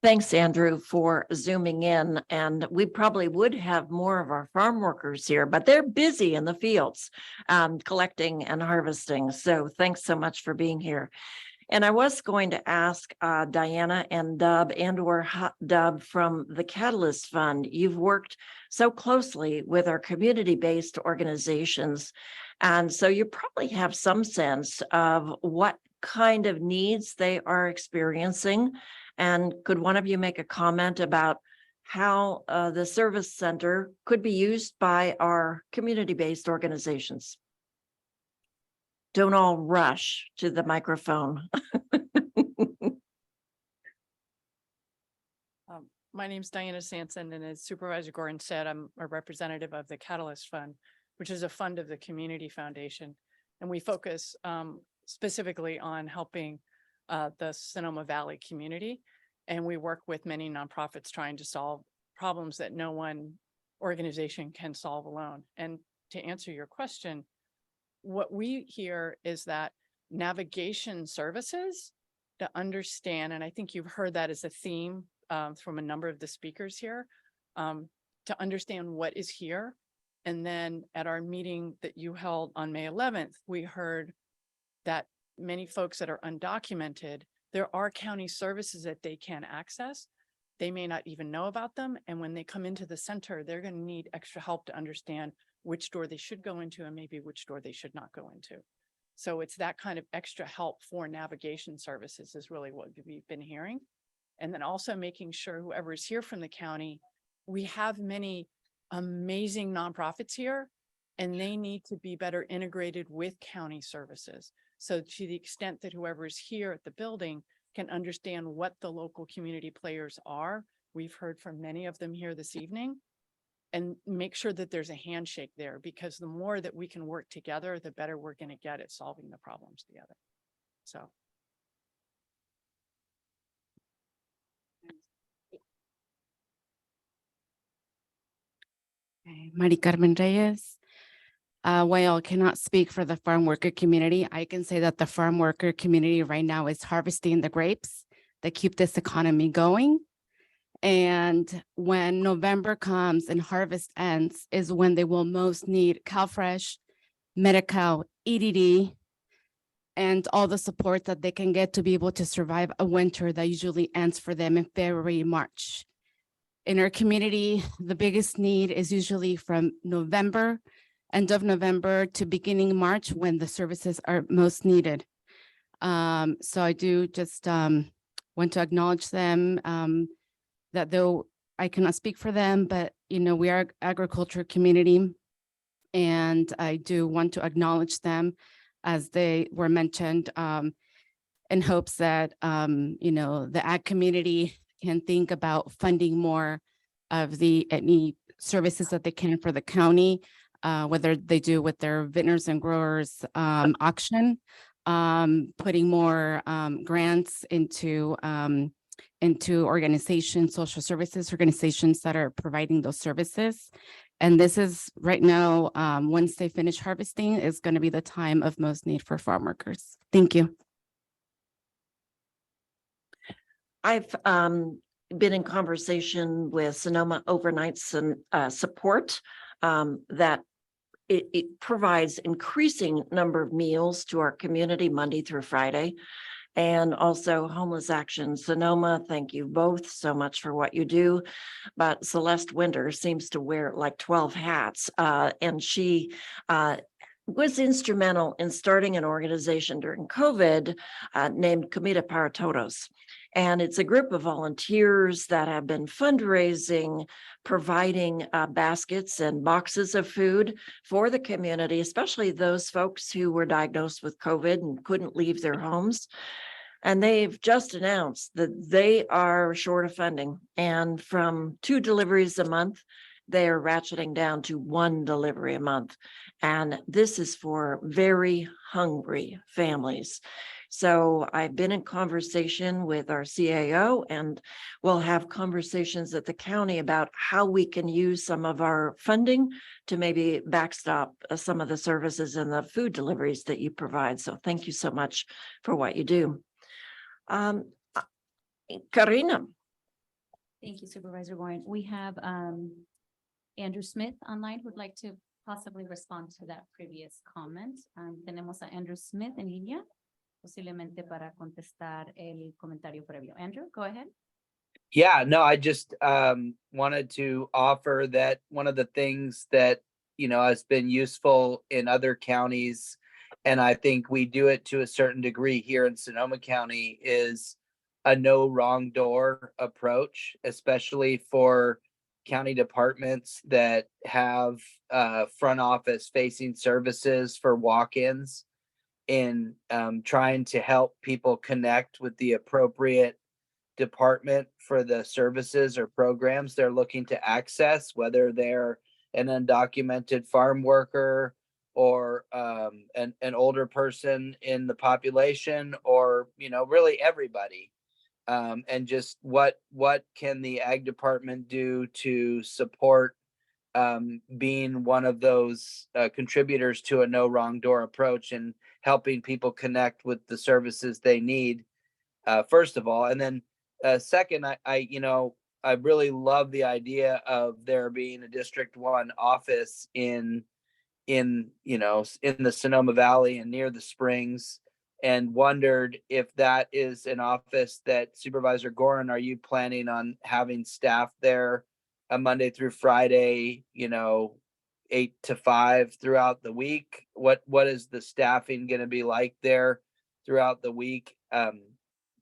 Thanks, Andrew, for zooming in. And we probably would have more of our farm workers here, but they're busy in the fields collecting and harvesting. So thanks so much for being here. And I was going to ask Diana and Dub and/or Dub from the Catalyst Fund. You've worked so closely with our community-based organizations. And so you probably have some sense of what kind of needs they are experiencing. And could one of you make a comment about how the service center could be used by our community-based organizations? Don't all rush to the microphone. My name's Diana Sanson, and as Supervisor Gordon said, I'm a representative of the Catalyst Fund, which is a fund of the Community Foundation. And we focus specifically on helping the Sonoma Valley community. And we work with many nonprofits trying to solve problems that no one organization can solve alone. And to answer your question, what we hear is that navigation services to understand, and I think you've heard that as a theme from a number of the speakers here, to understand what is here. And then at our meeting that you held on May 11th, we heard that many folks that are undocumented, there are county services that they can access. They may not even know about them. And when they come into the center, they're going to need extra help to understand which door they should go into and maybe which door they should not go into. So it's that kind of extra help for navigation services is really what we've been hearing. And then also making sure whoever is here from the county, we have many amazing nonprofits here, and they need to be better integrated with county services. So to the extent that whoever is here at the building can understand what the local community players are, we've heard from many of them here this evening, and make sure that there's a handshake there, because the more that we can work together, the better we're going to get at solving the problems together. So. Mari Carmen Reyes. While I cannot speak for the farm worker community, I can say that the farm worker community right now is harvesting the grapes that keep this economy going. And when November comes and harvest ends is when they will most need CalFresh, Medi-Cal, EDD, and all the support that they can get to be able to survive a winter that usually ends for them in February, March. In our community, the biggest need is usually from November end of November to beginning March when the services are most needed. So I do just want to acknowledge them, that though I cannot speak for them, but we are agriculture community. And I do want to acknowledge them as they were mentioned, in hopes that, the ag community can think about funding more of any services that they can for the county, whether they do with their vintners and growers auction, putting more grants into organizations, social services organizations that are providing those services. And this is right now, once they finish harvesting, is going to be the time of most need for farm workers. Thank you. I've been in conversation with Sonoma Overnights and support that it provides increasing number of meals to our community Monday through Friday. And also Homeless Action Sonoma, thank you both so much for what you do. But Celeste Winter seems to wear like 12 hats, and she was instrumental in starting an organization during COVID named Comida para Todos. And it's a group of volunteers that have been fundraising, providing baskets and boxes of food for the community, especially those folks who were diagnosed with COVID and couldn't leave their homes. And they've just announced that they are short of funding. And from 2 deliveries a month, they are ratcheting down to 1 delivery a month. And this is for very hungry families. So I've been in conversation with our CAO, and we'll have conversations at the county about how we can use some of our funding to maybe backstop some of the services and the food deliveries that you provide. So thank you so much for what you do. Karina. Thank you, Supervisor Warren. We have Andrew Smith online who'd like to possibly respond to that previous comment. Tenemos a Andrew Smith en línea, posiblemente para contestar el comentario previo. Andrew, go ahead. Yeah, no, I just wanted to offer that one of the things that, has been useful in other counties, and I think we do it to a certain degree here in Sonoma County, is a no wrong door approach, especially for county departments that have front office facing services for walk-ins, in trying to help people connect with the appropriate department for the services or programs they're looking to access, whether they're an undocumented farm worker or an older person in the population, or really everybody. And just what can the ag department do to support being one of those contributors to a no wrong door approach and helping people connect with the services they need, first of all. And then second, I really love the idea of there being a District 1 office in the Sonoma Valley and near the Springs, and wondered if that is an office that Supervisor Gorin, are you planning on having staff there Monday through Friday, 8 to 5 throughout the week? What is the staffing going to be like there throughout the week?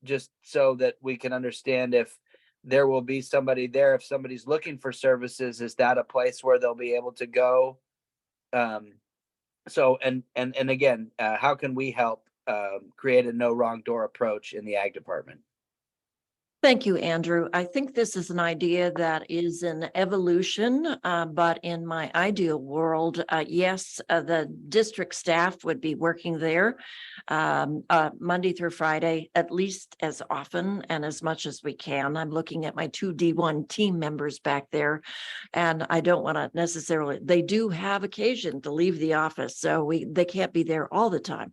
Just so that we can understand if there will be somebody there, if somebody's looking for services, is that a place where they'll be able to go? So, and again, how can we help create a no wrong door approach in the ag department? Thank you, Andrew. I think this is an idea that is an evolution, but in my ideal world, yes, the district staff would be working there Monday through Friday, at least as often and as much as we can. I'm looking at my 2 D1 team members back there, and I don't want to necessarily, they do have occasion to leave the office, so they can't be there all the time.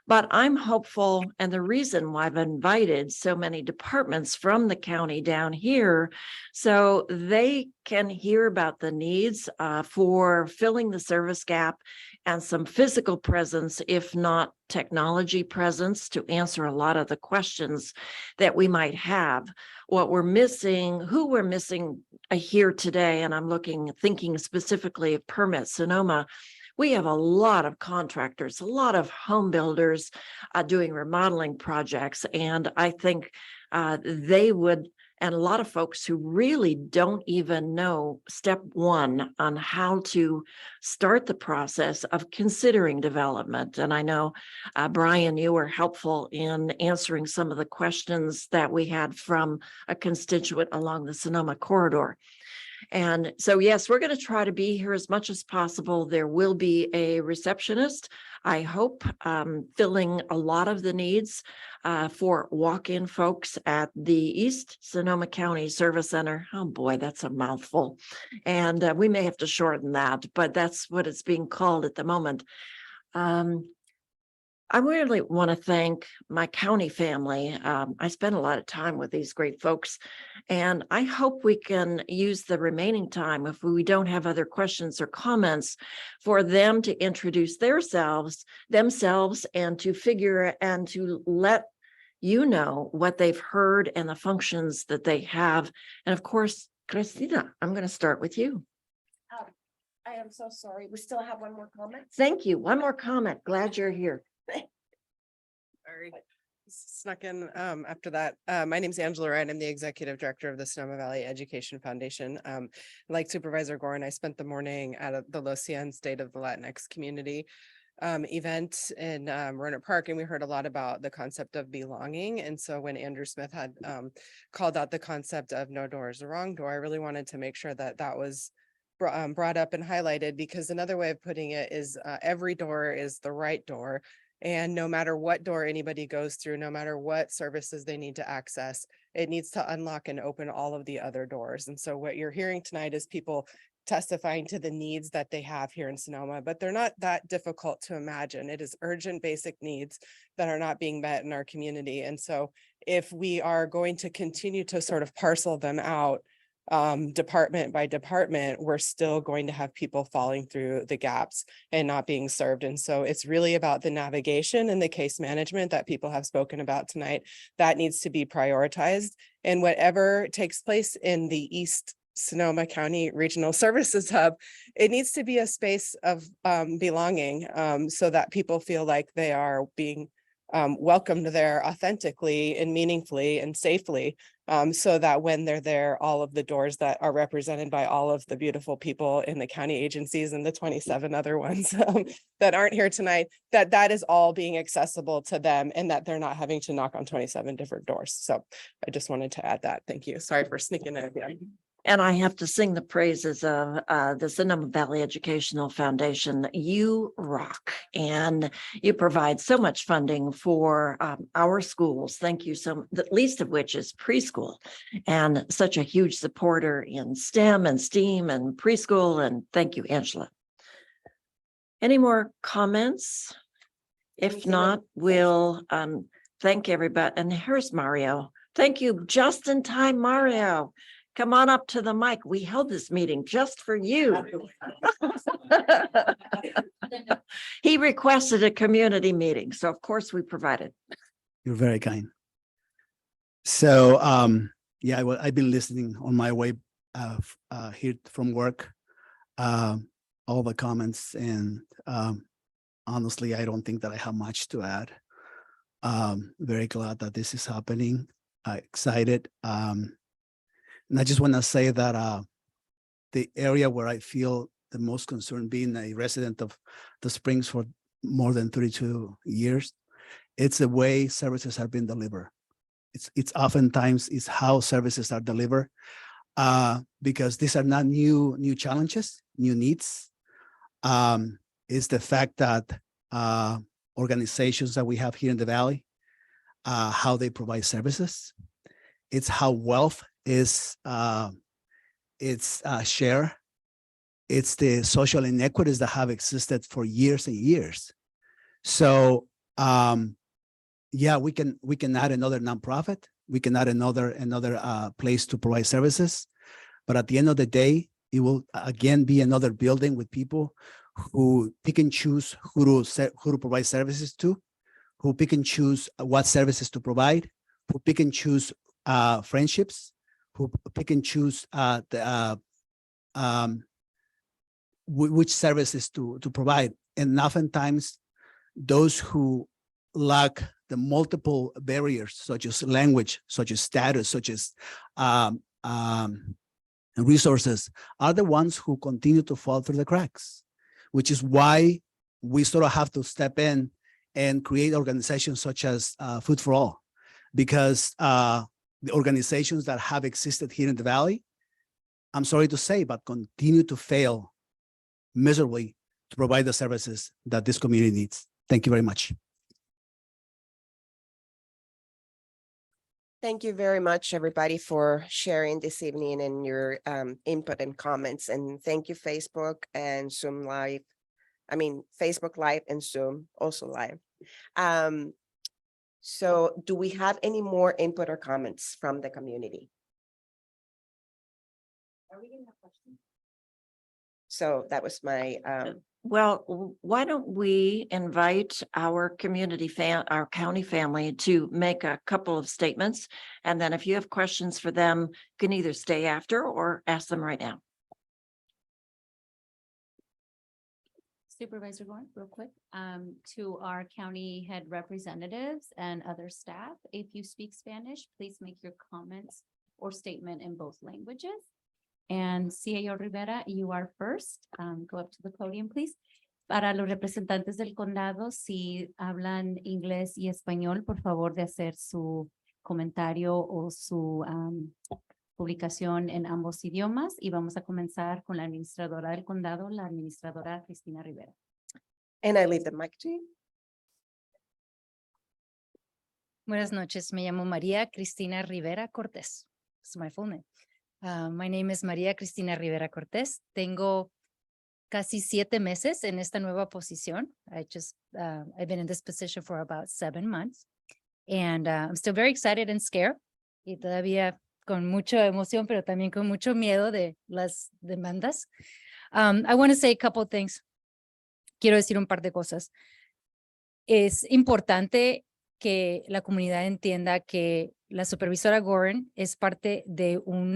But I'm hopeful, and the reason why I've invited so many departments from the county down here, so they can hear about the needs for filling the service gap and some physical presence, if not technology presence, to answer a lot of the questions that we might have. What we're missing, who we're missing here today, and I'm thinking specifically of Permit Sonoma. We have a lot of contractors, a lot of home builders doing remodeling projects. And I think they would, and a lot of folks who really don't even know step one on how to start the process of considering development. And I know, Brian, you were helpful in answering some of the questions that we had from a constituent along the Sonoma corridor. And so, yes, we're going to try to be here as much as possible. There will be a receptionist, I hope, filling a lot of the needs for walk-in folks at the East Sonoma County Service Center. Oh boy, that's a mouthful. And we may have to shorten that, but that's what it's being called at the moment. I really want to thank my county family. I spent a lot of time with these great folks, and I hope we can use the remaining time, if we don't have other questions or comments, for them to introduce themselves, and to figure and to let you know what they've heard and the functions that they have. And of course, Cristina, I'm going to start with you. I am so sorry. We still have one more comment. Thank you. One more comment. Glad you're here. Sorry, snuck in after that. My name is Angela Ryan. I'm the executive director of the Sonoma Valley Education Foundation. Like Supervisor Gorin, I spent the morning at the Lucian State of the Latinx Community event in Rohnert Park, and we heard a lot about the concept of belonging. And so when Andrew Smith had called out the concept of no door is the wrong door, I really wanted to make sure that that was brought up and highlighted, because another way of putting it is every door is the right door. And no matter what door anybody goes through, no matter what services they need to access, it needs to unlock and open all of the other doors. And so what you're hearing tonight is people testifying to the needs that they have here in Sonoma, but they're not that difficult to imagine. It is urgent basic needs that are not being met in our community. And so if we are going to continue to sort of parcel them out, department by department, we're still going to have people falling through the gaps and not being served. And so it's really about the navigation and the case management that people have spoken about tonight. That needs to be prioritized. And whatever takes place in the East Sonoma County Regional Services Hub, it needs to be a space of belonging, so that people feel like they are being welcomed there authentically and meaningfully and safely, so that when they're there, all of the doors that are represented by all of the beautiful people in the county agencies and the 27 other ones that aren't here tonight, that is all being accessible to them, and that they're not having to knock on 27 different doors. So I just wanted to add that. Thank you. Sorry for sneaking in again. And I have to sing the praises of the Sonoma Valley Educational Foundation. You rock, and you provide so much funding for our schools. Thank you. So the least of which is preschool, and such a huge supporter in STEM and STEAM and preschool. And thank you, Angela. Any more comments? If not, we'll thank everybody. And here's Mario. Thank you. Just in time, Mario. Come on up to the mic. We held this meeting just for you. He requested a community meeting, so of course we provided. You're very kind. So, yeah, well, I've been listening on my way here from work, all the comments, and honestly, I don't think that I have much to add. Very glad that this is happening. Excited. And I just want to say that the area where I feel the most concerned, being a resident of the Springs for more than 32 years, it's the way services are being delivered. It's oftentimes is how services are delivered, because these are not new challenges, new needs. It's the fact that organizations that we have here in the Valley, how they provide services. It's how wealth is it's share. It's the social inequities that have existed for years and years. So yeah, we can add another nonprofit. We can add another place to provide services. But at the end of the day, it will again be another building with people who pick and choose who to provide services to, who pick and choose what services to provide, who pick and choose friendships, who pick and choose which services to provide. And oftentimes, those who lack the multiple barriers, such as language, such as status, such as resources, are the ones who continue to fall through the cracks, which is why we sort of have to step in and create organizations such as Food for All, because the organizations that have existed here in the Valley, I'm sorry to say, but continue to fail miserably to provide the services that this community needs. Thank you very much. Thank you very much, everybody, for sharing this evening and your input and comments. And thank you, Facebook and Zoom Live. I mean, Facebook Live and Zoom also live. So do we have any more input or comments from the community? Are we gonna have questions? So that was my Well, why don't we invite our our county family to make a couple of statements? And then if you have questions for them, you can either stay after or ask them right now. Supervisor Gorin, real quick, to our county head representatives and other staff, if you speak Spanish, please make your comments or statement in both languages. And CAO Rivera, you are first. Go up to the podium, please. Para los representantes del condado, si hablan inglés y español, por favor de hacer su comentario o su publicación en ambos idiomas. Y vamos a comenzar con la administradora del condado, la administradora Cristina Rivera. And I leave the mic to you. Buenas noches, me llamo María Cristina Rivera Cortés. It's my full name. My name is María Cristina Rivera Cortés. Tengo casi 7 meses en esta nueva posición. I've been in this position for about 7 months. And I'm still very excited and scared. Y todavía con mucha emoción, pero también con mucho miedo de las demandas. I want to say a couple of things. Quiero decir un par de cosas. Es importante que la comunidad entienda que la supervisora Gorin es parte de un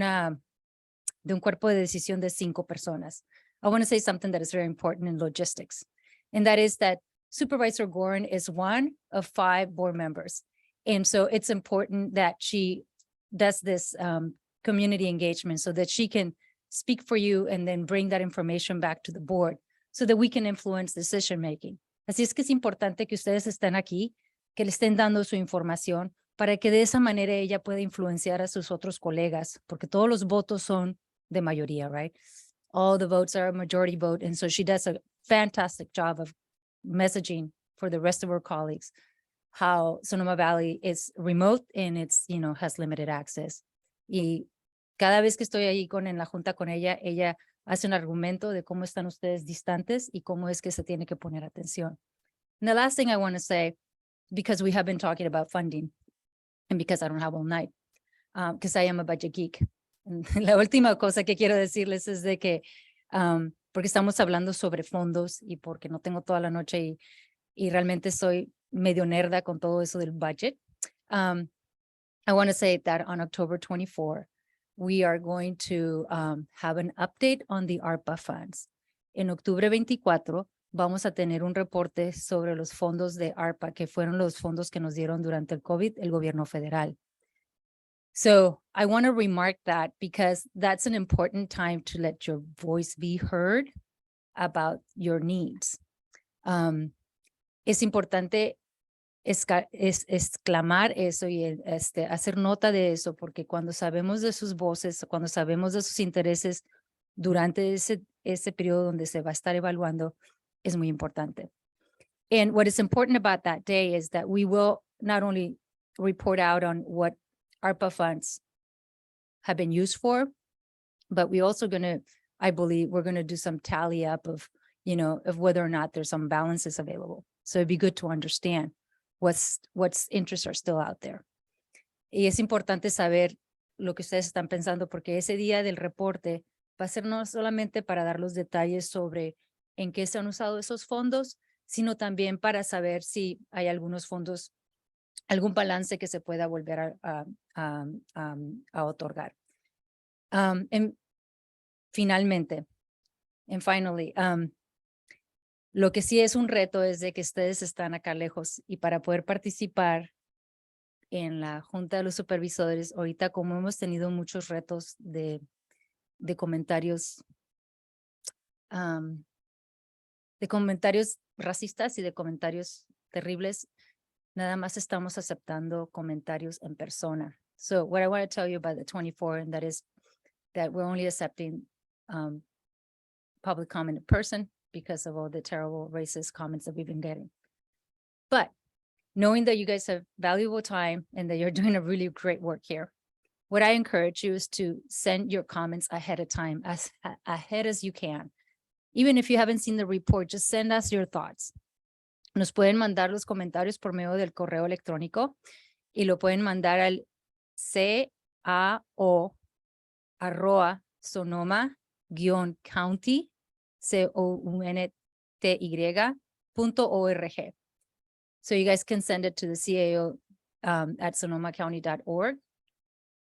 cuerpo de decisión de 5 personas. I want to say something that is very important in logistics, and that is that Supervisor Gorin is one of 5 board members. And so it's important that she does this community engagement so that she can speak for you and then bring that information back to the board so that we can influence decision making. Así es que es importante que ustedes estén aquí, que le estén dando su información para que de esa manera ella pueda influenciar a sus otros colegas, porque todos los votos son de mayoría, right? All the votes are a majority vote. And so she does a fantastic job of messaging for the rest of her colleagues how Sonoma Valley is remote and it's, has limited access. Y cada vez que estoy ahí en la junta con ella, ella hace un argumento de cómo están ustedes distantes y cómo es que se tiene que poner atención. And the last thing I want to say, because we have been talking about funding and because I don't have all night, because I am a budget geek. And la última cosa que quiero decirles es de que, porque estamos hablando sobre fondos y porque no tengo toda la noche y realmente soy medio nerda con todo eso del budget. I want to say that on October 24, we are going to have an update on the ARPA funds. En octubre 24, vamos a tener un reporte sobre los fondos de ARPA, que fueron los fondos que nos dieron durante el COVID, el gobierno federal. So I want to remark that because that's an important time to let your voice be heard about your needs. Es importante exclamar eso y hacer nota de eso, porque cuando sabemos de sus voces, cuando sabemos de sus intereses durante ese periodo donde se va a estar evaluando, es muy importante. And what is important about that day is that we will not only report out on what ARPA funds have been used for, but we also I believe we're going to do some tally up of whether or not there's some balances available. So it'd be good to understand what's interests are still out there. Y es importante saber lo que ustedes están pensando, porque ese día del reporte va a ser no solamente para dar los detalles sobre en qué se han usado esos fondos, sino también para saber si hay algunos fondos, algún balance que se pueda volver a otorgar. Finalmente, And finally, lo que sí es un reto es de que ustedes están acá lejos y para poder participar en la Junta de los Supervisores, ahorita como hemos tenido muchos retos de comentarios, racistas y de comentarios terribles, nada más estamos aceptando comentarios en persona. So what I want to tell you about the 24, and that is that we're only accepting public comment in person because of all the terrible racist comments that we've been getting. But knowing that you guys have valuable time and that you're doing a really great work here, what I encourage you is to send your comments ahead of time, as ahead as you can. Even if you haven't seen the report, just send us your thoughts. Nos pueden mandar los comentarios por medio del correo electrónico y lo pueden mandar al cao@sonoma-county, COUNTY.org. So you guys can send it to the CAO at sonomacounty.org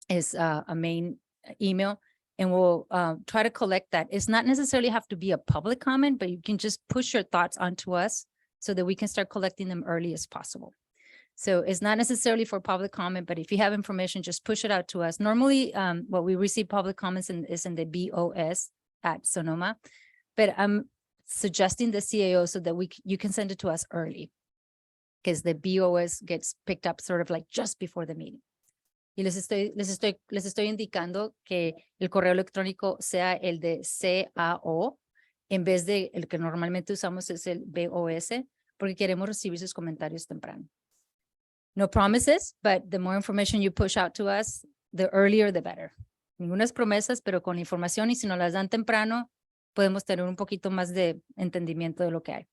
is a main email, and we'll try to collect that. It's not necessarily have to be a public comment, but you can just push your thoughts onto us so that we can start collecting them early as possible. So it's not necessarily for public comment, but if you have information, just push it out to us. Normally, what we receive public comments is in the BOS at Sonoma, but I'm suggesting the CAO so that you can send it to us early, because the BOS gets picked up sort of like just before the meeting. Y les estoy indicando que el correo electrónico sea el de CAO en vez de el que normalmente usamos es el BOS, porque queremos recibir sus comentarios temprano. No promises, but the more information you push out to us, the earlier the better. Ningunas promesas, pero con la información, y si nos las dan temprano, podemos tener un poquito más de entendimiento de lo que hay.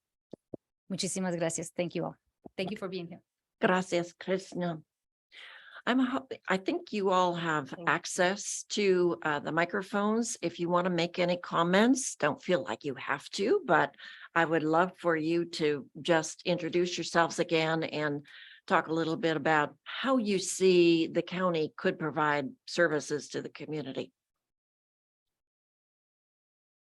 Muchísimas gracias. Thank you all. Thank you for being here. Gracias, Krishna. I think you all have access to the microphones. If you want to make any comments, don't feel like you have to, but I would love for you to just introduce yourselves again and talk a little bit about how you see the county could provide services to the community.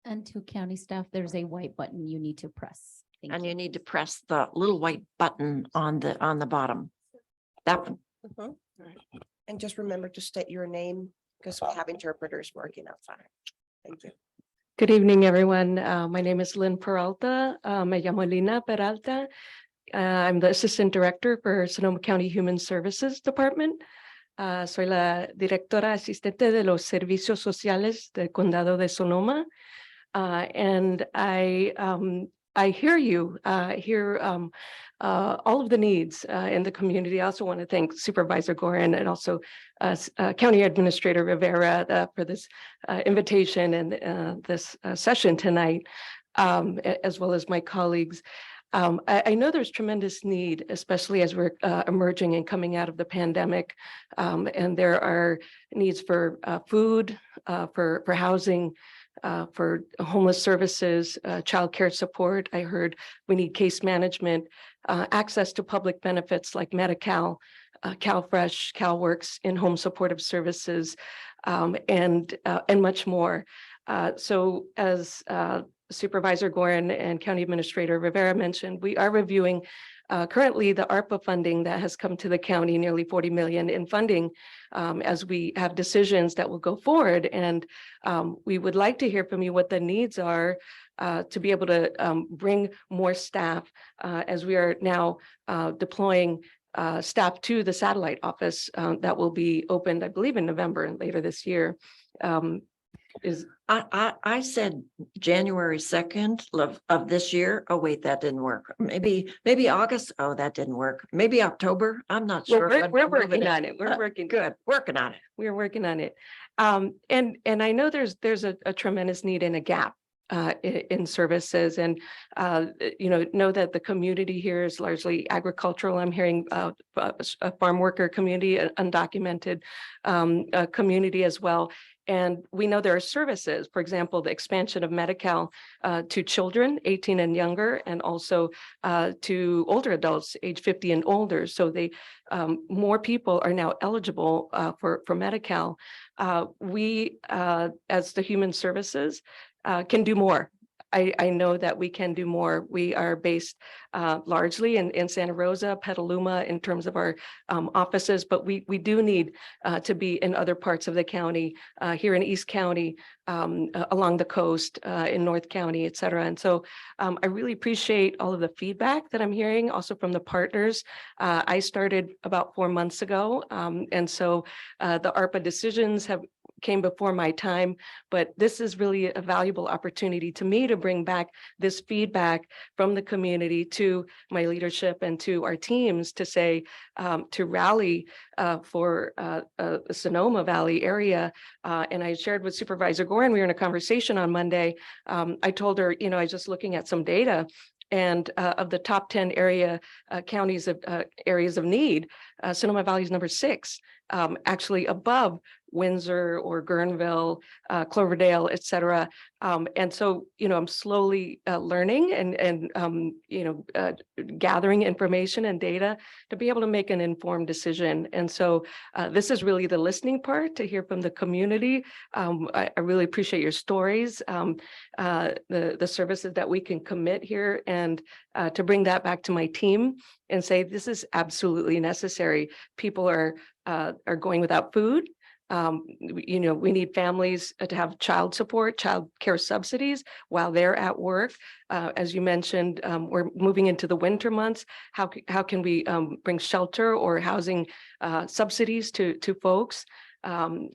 And to county staff, there's a white button you need to press. Thank And you. you need to press the little white button on the bottom. That one. Mhm. And just remember to state your name because we have interpreters working outside. Thank you. Good evening, everyone. My name is Lynn Peralta. Me llamo Lina Peralta. I'm the Assistant Director for Sonoma County Human Services Department. Soy la directora asistente de los servicios sociales del condado de Sonoma. And I hear you, hear all of the needs in the community. I also want to thank Supervisor Gorin and also County Administrator Rivera for this invitation and this session tonight, as well as my colleagues. I know there's tremendous need, especially as we're emerging and coming out of the pandemic. And there are needs for food, for housing, for homeless services, childcare support. I heard we need case management, access to public benefits like Medi-Cal, CalFresh, CalWorks, in-home supportive services, and much more. So as Supervisor Gorin and County Administrator Rivera mentioned, we are reviewing currently the ARPA funding that has come to the county, nearly 40 million in funding, as we have decisions that will go forward. And we would like to hear from you what the needs are to be able to bring more staff as we are now deploying staff to the satellite office that will be opened, I believe, in November and later this year. I said January 2nd of this year. Oh, wait, that didn't work. Maybe August. Oh, that didn't work. Maybe October. I'm not sure. We're working on it. We're working. Good. Working on it. We're working on it. And I know there's a tremendous need and a gap in services, and know that the community here is largely agricultural. I'm hearing a farm worker community, an undocumented community as well. And we know there are services, for example, the expansion of Medi-Cal to children 18 and younger, and also to older adults age 50 and older. So more people are now eligible for Medi-Cal. We, as the Human Services, can do more. I know that we can do more. We are based largely in Santa Rosa, Petaluma in terms of our offices, but we do need to be in other parts of the county, here in East County, along the coast, in North County, et cetera. And so I really appreciate all of the feedback that I'm hearing also from the partners. I started about 4 months ago. And so the ARPA decisions came before my time, but this is really a valuable opportunity to me to bring back this feedback from the community to my leadership and to our teams to say, to rally for the Sonoma Valley area. And I shared with Supervisor Gorin, we were in a conversation on Monday. I told her, I was just looking at some data, and of the top 10 counties of areas of need, Sonoma Valley is number 6, actually above Windsor or Guerneville, Cloverdale, et cetera. And so, I'm slowly learning and gathering information and data to be able to make an informed decision. And so this is really the listening part, to hear from the community. I really appreciate your stories, the services that we can commit here, and to bring that back to my team and say, this is absolutely necessary. People are going without food. We need families to have child support, child care subsidies while they're at work. As you mentioned, we're moving into the winter months. How can we bring shelter or housing subsidies to folks?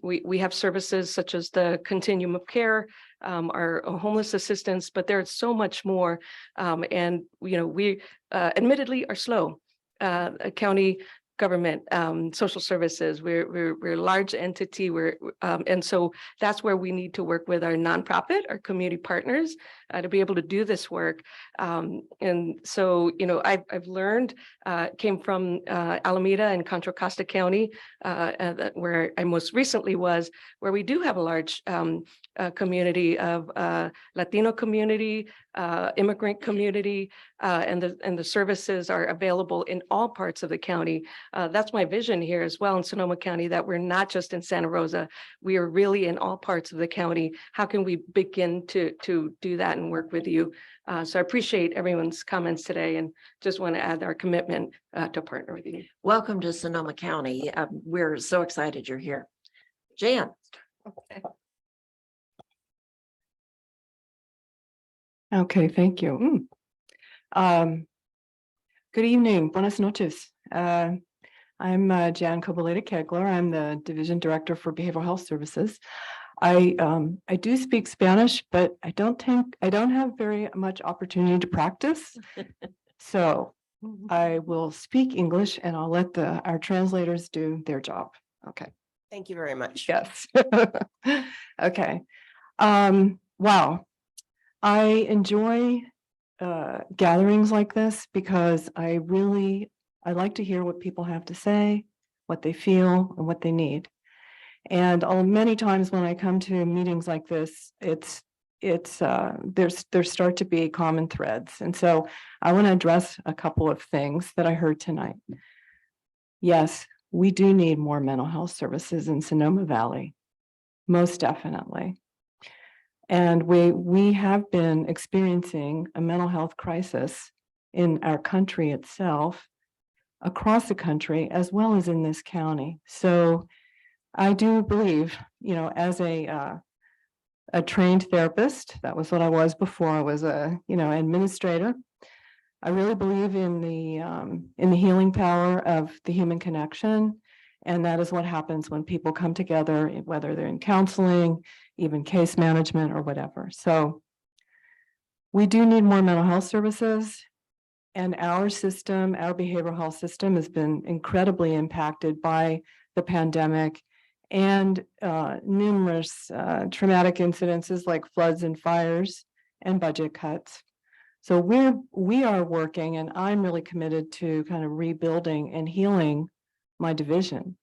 We have services such as the continuum of care, our homeless assistance, but there's so much more. And we admittedly are slow. County government, social services, we're a large entity, and so that's where we need to work with our nonprofit, our community partners, to be able to do this work. And so, I've learned, came from Alameda and Contra Costa County, where I most recently was, where we do have a large community of Latino community, immigrant community, and the services are available in all parts of the county. That's my vision here as well in Sonoma County, that we're not just in Santa Rosa, we are really in all parts of the county. How can we begin to do that and work with you? So I appreciate everyone's comments today, and just want to add our commitment to partner with you. Welcome to Sonoma County. We're so excited you're here. Jan. Okay, thank you. Good evening, buenas noches. I'm Jan Kobaleda-Kegler. I'm the Division Director for Behavioral Health Services. I do speak Spanish, but I don't have very much opportunity to practice. So I will speak English, and I'll let our translators do their job. Okay. Thank you very much. Yes. Okay. Wow. I enjoy gatherings like this because I like to hear what people have to say, what they feel, and what they need. And many times when I come to meetings like this, there start to be common threads. And so I want to address a couple of things that I heard tonight. Yes, we do need more mental health services in Sonoma Valley, most definitely. And we have been experiencing a mental health crisis in our country itself, across the country, as well as in this county. So I do believe, as a trained therapist, that was what I was before I was a, administrator. I really believe in the healing power of the human connection. And that is what happens when people come together, whether they're in counseling, even case management or whatever. So we do need more mental health services, and our system, our behavioral health system, has been incredibly impacted by the pandemic and numerous traumatic incidences like floods and fires and budget cuts. So we are working, and I'm really committed to kind of rebuilding and healing my division.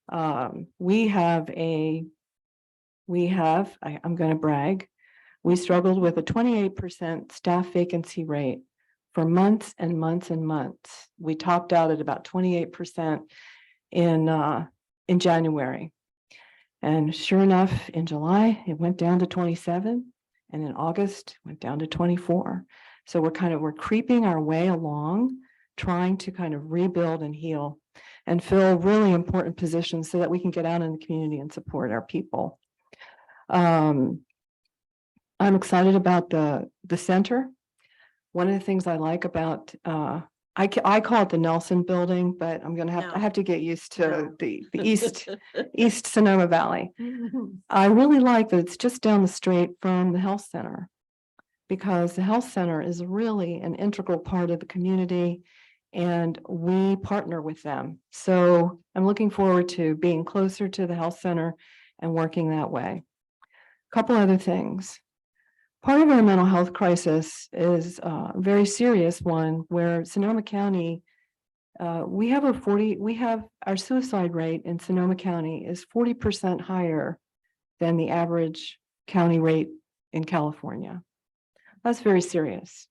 I'm going to brag. We struggled with a 28% staff vacancy rate for months and months and months. We topped out at about 28% in January. And sure enough, in July, it went down to 27. And in August, went down to 24. So we're creeping our way along, trying to kind of rebuild and heal and fill really important positions so that we can get out in the community and support our people. I'm excited about the center. One of the things I like about, I call it the Nelson Building, but I'm gonna I have to get used to the East Sonoma Valley. I really like that it's just down the street from the health center, because the health center is really an integral part of the community and we partner with them. So I'm looking forward to being closer to the health center and working that way. Couple other things. Part of our mental health crisis is a very serious one where Sonoma County, we have our suicide rate in Sonoma County is 40% higher than the average county rate in California. That's very serious.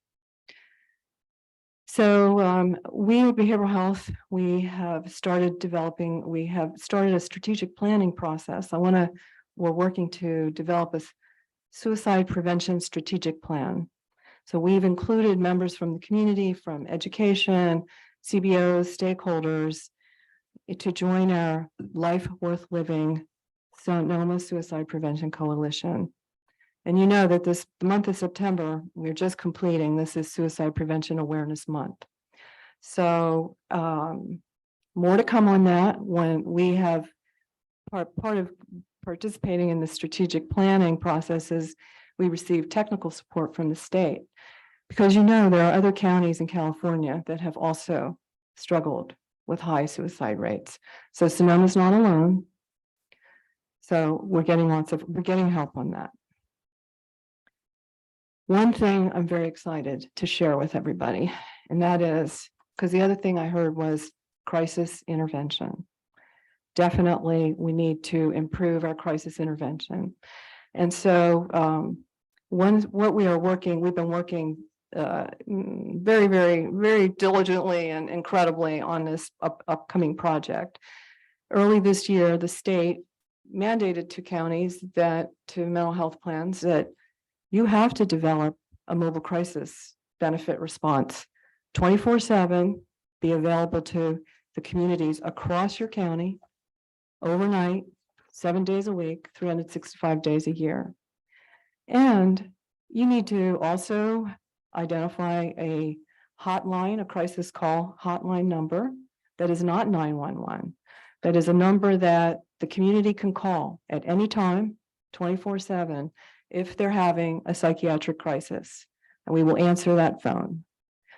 So we at Behavioral Health, we have started a strategic planning process. We're working to develop a suicide prevention strategic plan. So we've included members from the community, from education, CBOs, stakeholders, to join our Life Worth Living Sonoma Suicide Prevention Coalition. And you know that the month of September, we're just completing, this is Suicide Prevention Awareness Month. So more to come on that when we have part of participating in the strategic planning processes. We receive technical support from the state, because you know there are other counties in California that have also struggled with high suicide rates. So Sonoma's not alone. So we're getting help on that. One thing I'm very excited to share with everybody, and that is, because the other thing I heard was crisis intervention. Definitely, we need to improve our crisis intervention. And so we've been working very, very, very diligently and incredibly on this upcoming project. Early this year, the state mandated to counties to mental health plans that you have to develop a mobile crisis benefit response 24/7, be available to the communities across your county, overnight, 7 days a week, 365 days a year. And you need to also identify a hotline, a crisis call hotline number that is not 911. That is a number that the community can call at any time, 24/7, if they're having a psychiatric crisis, and we will answer that phone.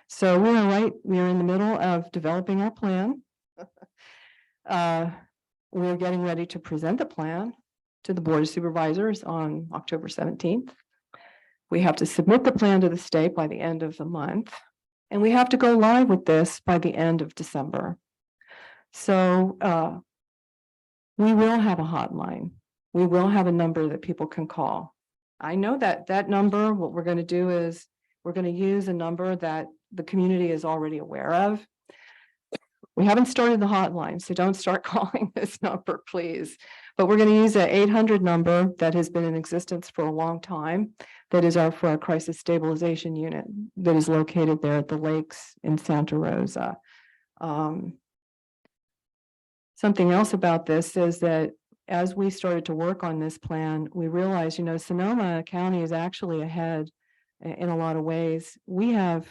So we're in the middle of developing our plan. We're getting ready to present the plan to the Board of Supervisors on October 17th. We have to submit the plan to the state by the end of the month, and we have to go live with this by the end of December. So we will have a hotline. We will have a number that people can call. I know that number, what we're going to do is we're going to use a number that the community is already aware of. We haven't started the hotline, so don't start calling this number, please. But we're going to use an 800 number that has been in existence for a long time. That is for our crisis stabilization unit that is located there at the lakes in Santa Rosa. Something else about this is that as we started to work on this plan, we realized, Sonoma County is actually ahead in a lot of ways. We have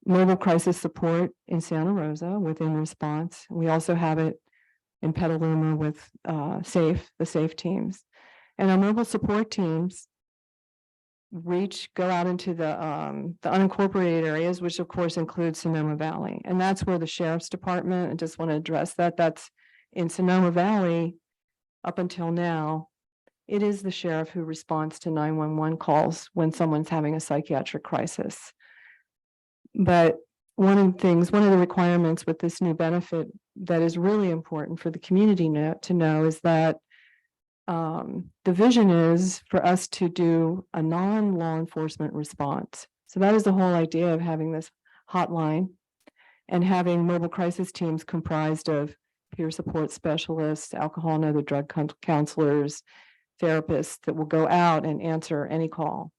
mobile crisis support in Santa Rosa within response. We also have it in Petaluma with the SAFE teams. And our mobile support teams go out into the unincorporated areas, which of course includes Sonoma Valley. And that's where the Sheriff's Department, I just want to address that's in Sonoma Valley. Up until now, it is the sheriff who responds to 911 calls when someone's having a psychiatric crisis. But one of the requirements with this new benefit that is really important for the community to know is that the vision is for us to do a non-law enforcement response. So that is the whole idea of having this hotline and having mobile crisis teams comprised of peer support specialists, alcohol and other drug counselors, therapists that will go out and answer any call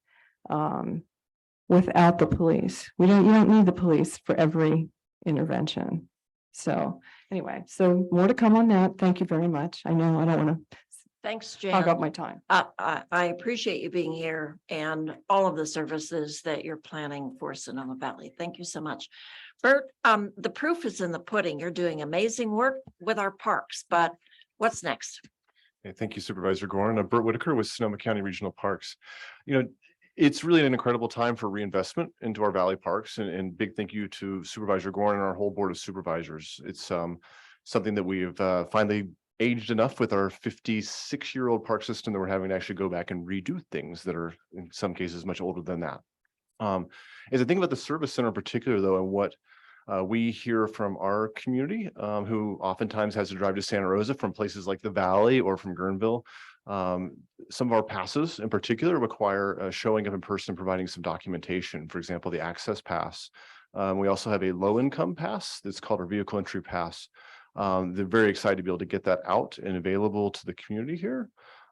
without the police. You don't need the police for every intervention. So anyway, so more to come on that. Thank you very much. I know I don't want to Thanks, Jan. hog up my time. I appreciate you being here and all of the services that you're planning for Sonoma Valley. Thank you so much. Bert, the proof is in the pudding. You're doing amazing work with our parks, but what's next? Okay, thank you, Supervisor Gorin. I'm Bert Whitaker with Sonoma County Regional Parks. It's really an incredible time for reinvestment into our valley parks, and big thank you to Supervisor Gorin and our whole board of supervisors. It's something that we've finally aged enough with our 56-year-old park system that we're having to actually go back and redo things that are in some cases much older than that. As I think about the service center in particular, though, and what we hear from our community, who oftentimes has to drive to Santa Rosa from places like the Valley or from Guerneville. Some of our passes in particular require showing up in person and providing some documentation. For example, the access pass. We also have a low income pass that's called our vehicle entry pass. They're very excited to be able to get that out and available to the community here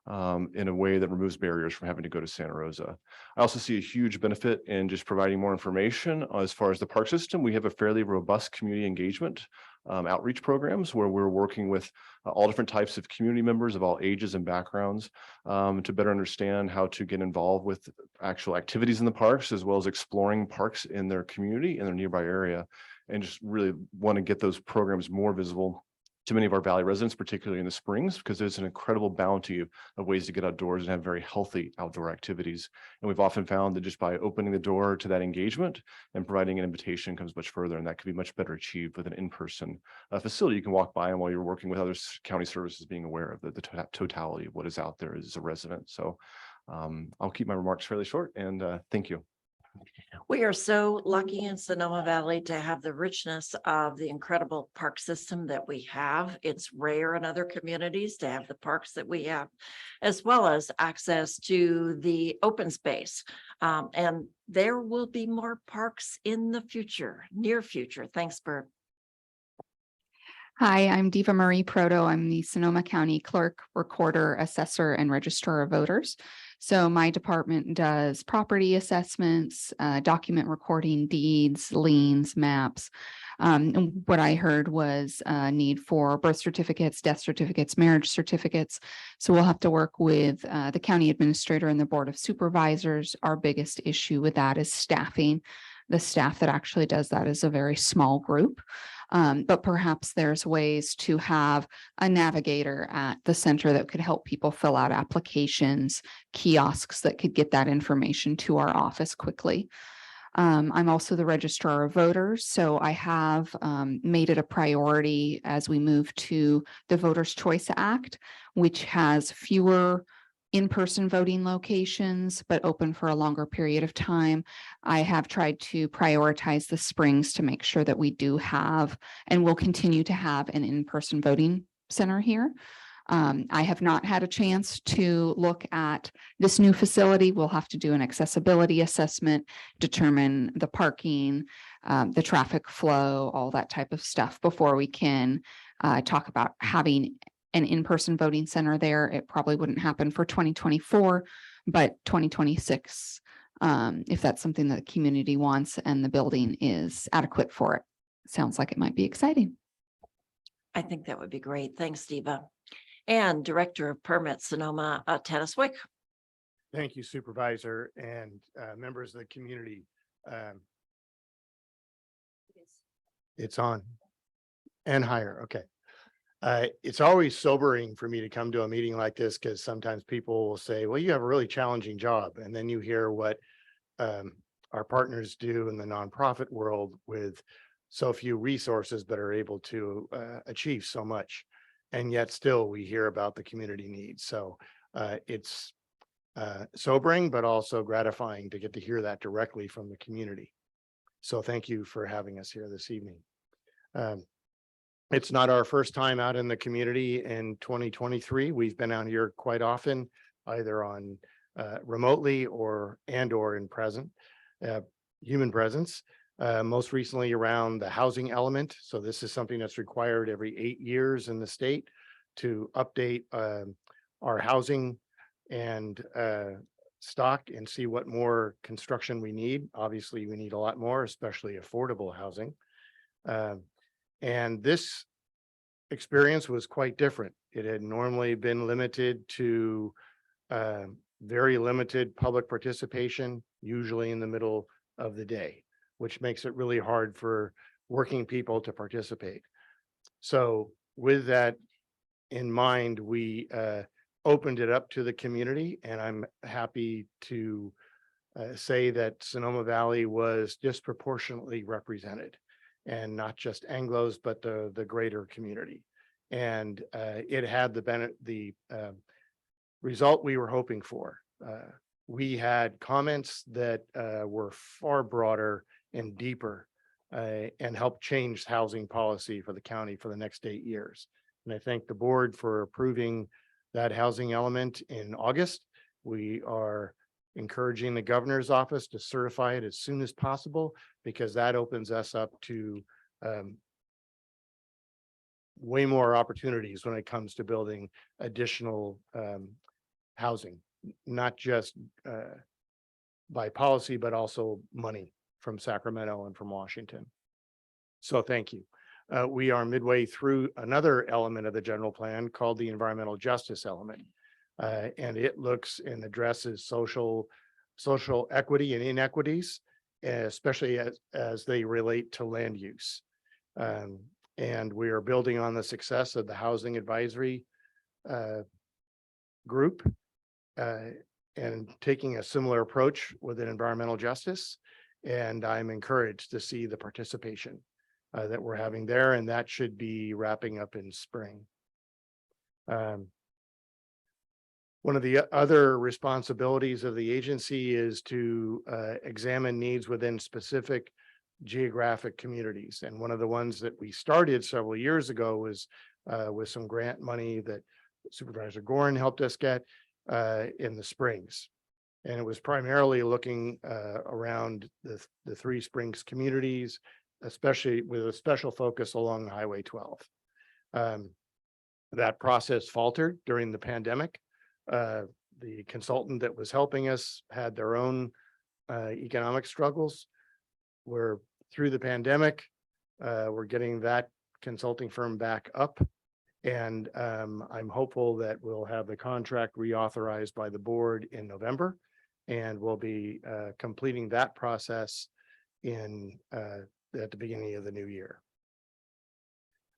in a way that removes barriers from having to go to Santa Rosa. I also see a huge benefit in just providing more information as far as the park system. We have a fairly robust community engagement outreach programs where we're working with all different types of community members of all ages and backgrounds to better understand how to get involved with actual activities in the parks, as well as exploring parks in their community, in their nearby area, and just really want to get those programs more visible to many of our Valley residents, particularly in the springs, because there's an incredible bounty of ways to get outdoors and have very healthy outdoor activities. And we've often found that just by opening the door to that engagement and providing an invitation comes much further, and that can be much better achieved with an in-person facility you can walk by and while you're working with other county services, being aware of the totality of what is out there as a resident. So I'll keep my remarks fairly short, and thank you. We are so lucky in Sonoma Valley to have the richness of the incredible park system that we have. It's rare in other communities to have the parks that we have, as well as access to the open space. And there will be more parks in the future, near future. Thanks, Bert. Hi, I'm Diva Marie Proto. I'm the Sonoma County Clerk, Recorder, Assessor, and Registrar of Voters. So my department does property assessments, document recording, deeds, liens, maps. And what I heard was a need for birth certificates, death certificates, marriage certificates. So we'll have to work with the county administrator and the board of supervisors. Our biggest issue with that is staffing. The staff that actually does that is a very small group. But perhaps there's ways to have a navigator at the center that could help people fill out applications, kiosks that could get that information to our office quickly. I'm also the registrar of voters, so I have made it a priority as we move to the Voters' Choice Act, which has fewer in-person voting locations, but open for a longer period of time. I have tried to prioritize the springs to make sure that we do have and will continue to have an in-person voting center here. I have not had a chance to look at this new facility. We'll have to do an accessibility assessment, determine the parking, the traffic flow, all that type of stuff before we can talk about having an in-person voting center there. It probably wouldn't happen for 2024, but 2026, if that's something that the community wants and the building is adequate for it. Sounds like it might be exciting. I think that would be great. Thanks, Diva. And Director of Permits, Sonoma, Tennis Wick. Thank you, Supervisor, and members of the community. It's on and higher. Okay. It's always sobering for me to come to a meeting like this, because sometimes people will say, well, you have a really challenging job. And then you hear what our partners do in the nonprofit world with so few resources, but are able to achieve so much. And yet still we hear about the community needs. So it's sobering, but also gratifying to get to hear that directly from the community. So thank you for having us here this evening. It's not our first time out in the community in 2023. We've been out here quite often, either on remotely or in present, human presence. Most recently around the housing element. So this is something that's required every 8 years in the state to update our housing and stock and see what more construction we need. Obviously, we need a lot more, especially affordable housing. And this experience was quite different. It had normally been limited to very limited public participation, usually in the middle of the day, which makes it really hard for working people to participate. So with that in mind, we opened it up to the community, and I'm happy to say that Sonoma Valley was disproportionately represented, and not just Anglos, but the greater community. And it had the result we were hoping for. We had comments that were far broader and deeper and helped change housing policy for the county for the next 8 years. And I thank the board for approving that housing element in August. We are encouraging the governor's office to certify it as soon as possible, because that opens us up to way more opportunities when it comes to building additional housing, not just by policy, but also money from Sacramento and from Washington. So thank you. We are midway through another element of the general plan called the environmental justice element. And it looks and addresses social equity and inequities, especially as they relate to land use. And we are building on the success of the housing advisory group and taking a similar approach with an environmental justice. And I'm encouraged to see the participation that we're having there, and that should be wrapping up in spring. One of the other responsibilities of the agency is to examine needs within specific geographic communities. And one of the ones that we started several years ago was with some grant money that Supervisor Gorin helped us get in the Springs. And it was primarily looking around the Three Springs communities, especially with a special focus along Highway 12. That process faltered during the pandemic. The consultant that was helping us had their own economic struggles. We're through the pandemic. We're getting that consulting firm back up. And I'm hopeful that we'll have the contract reauthorized by the board in November. And we'll be completing that process at the beginning of the new year.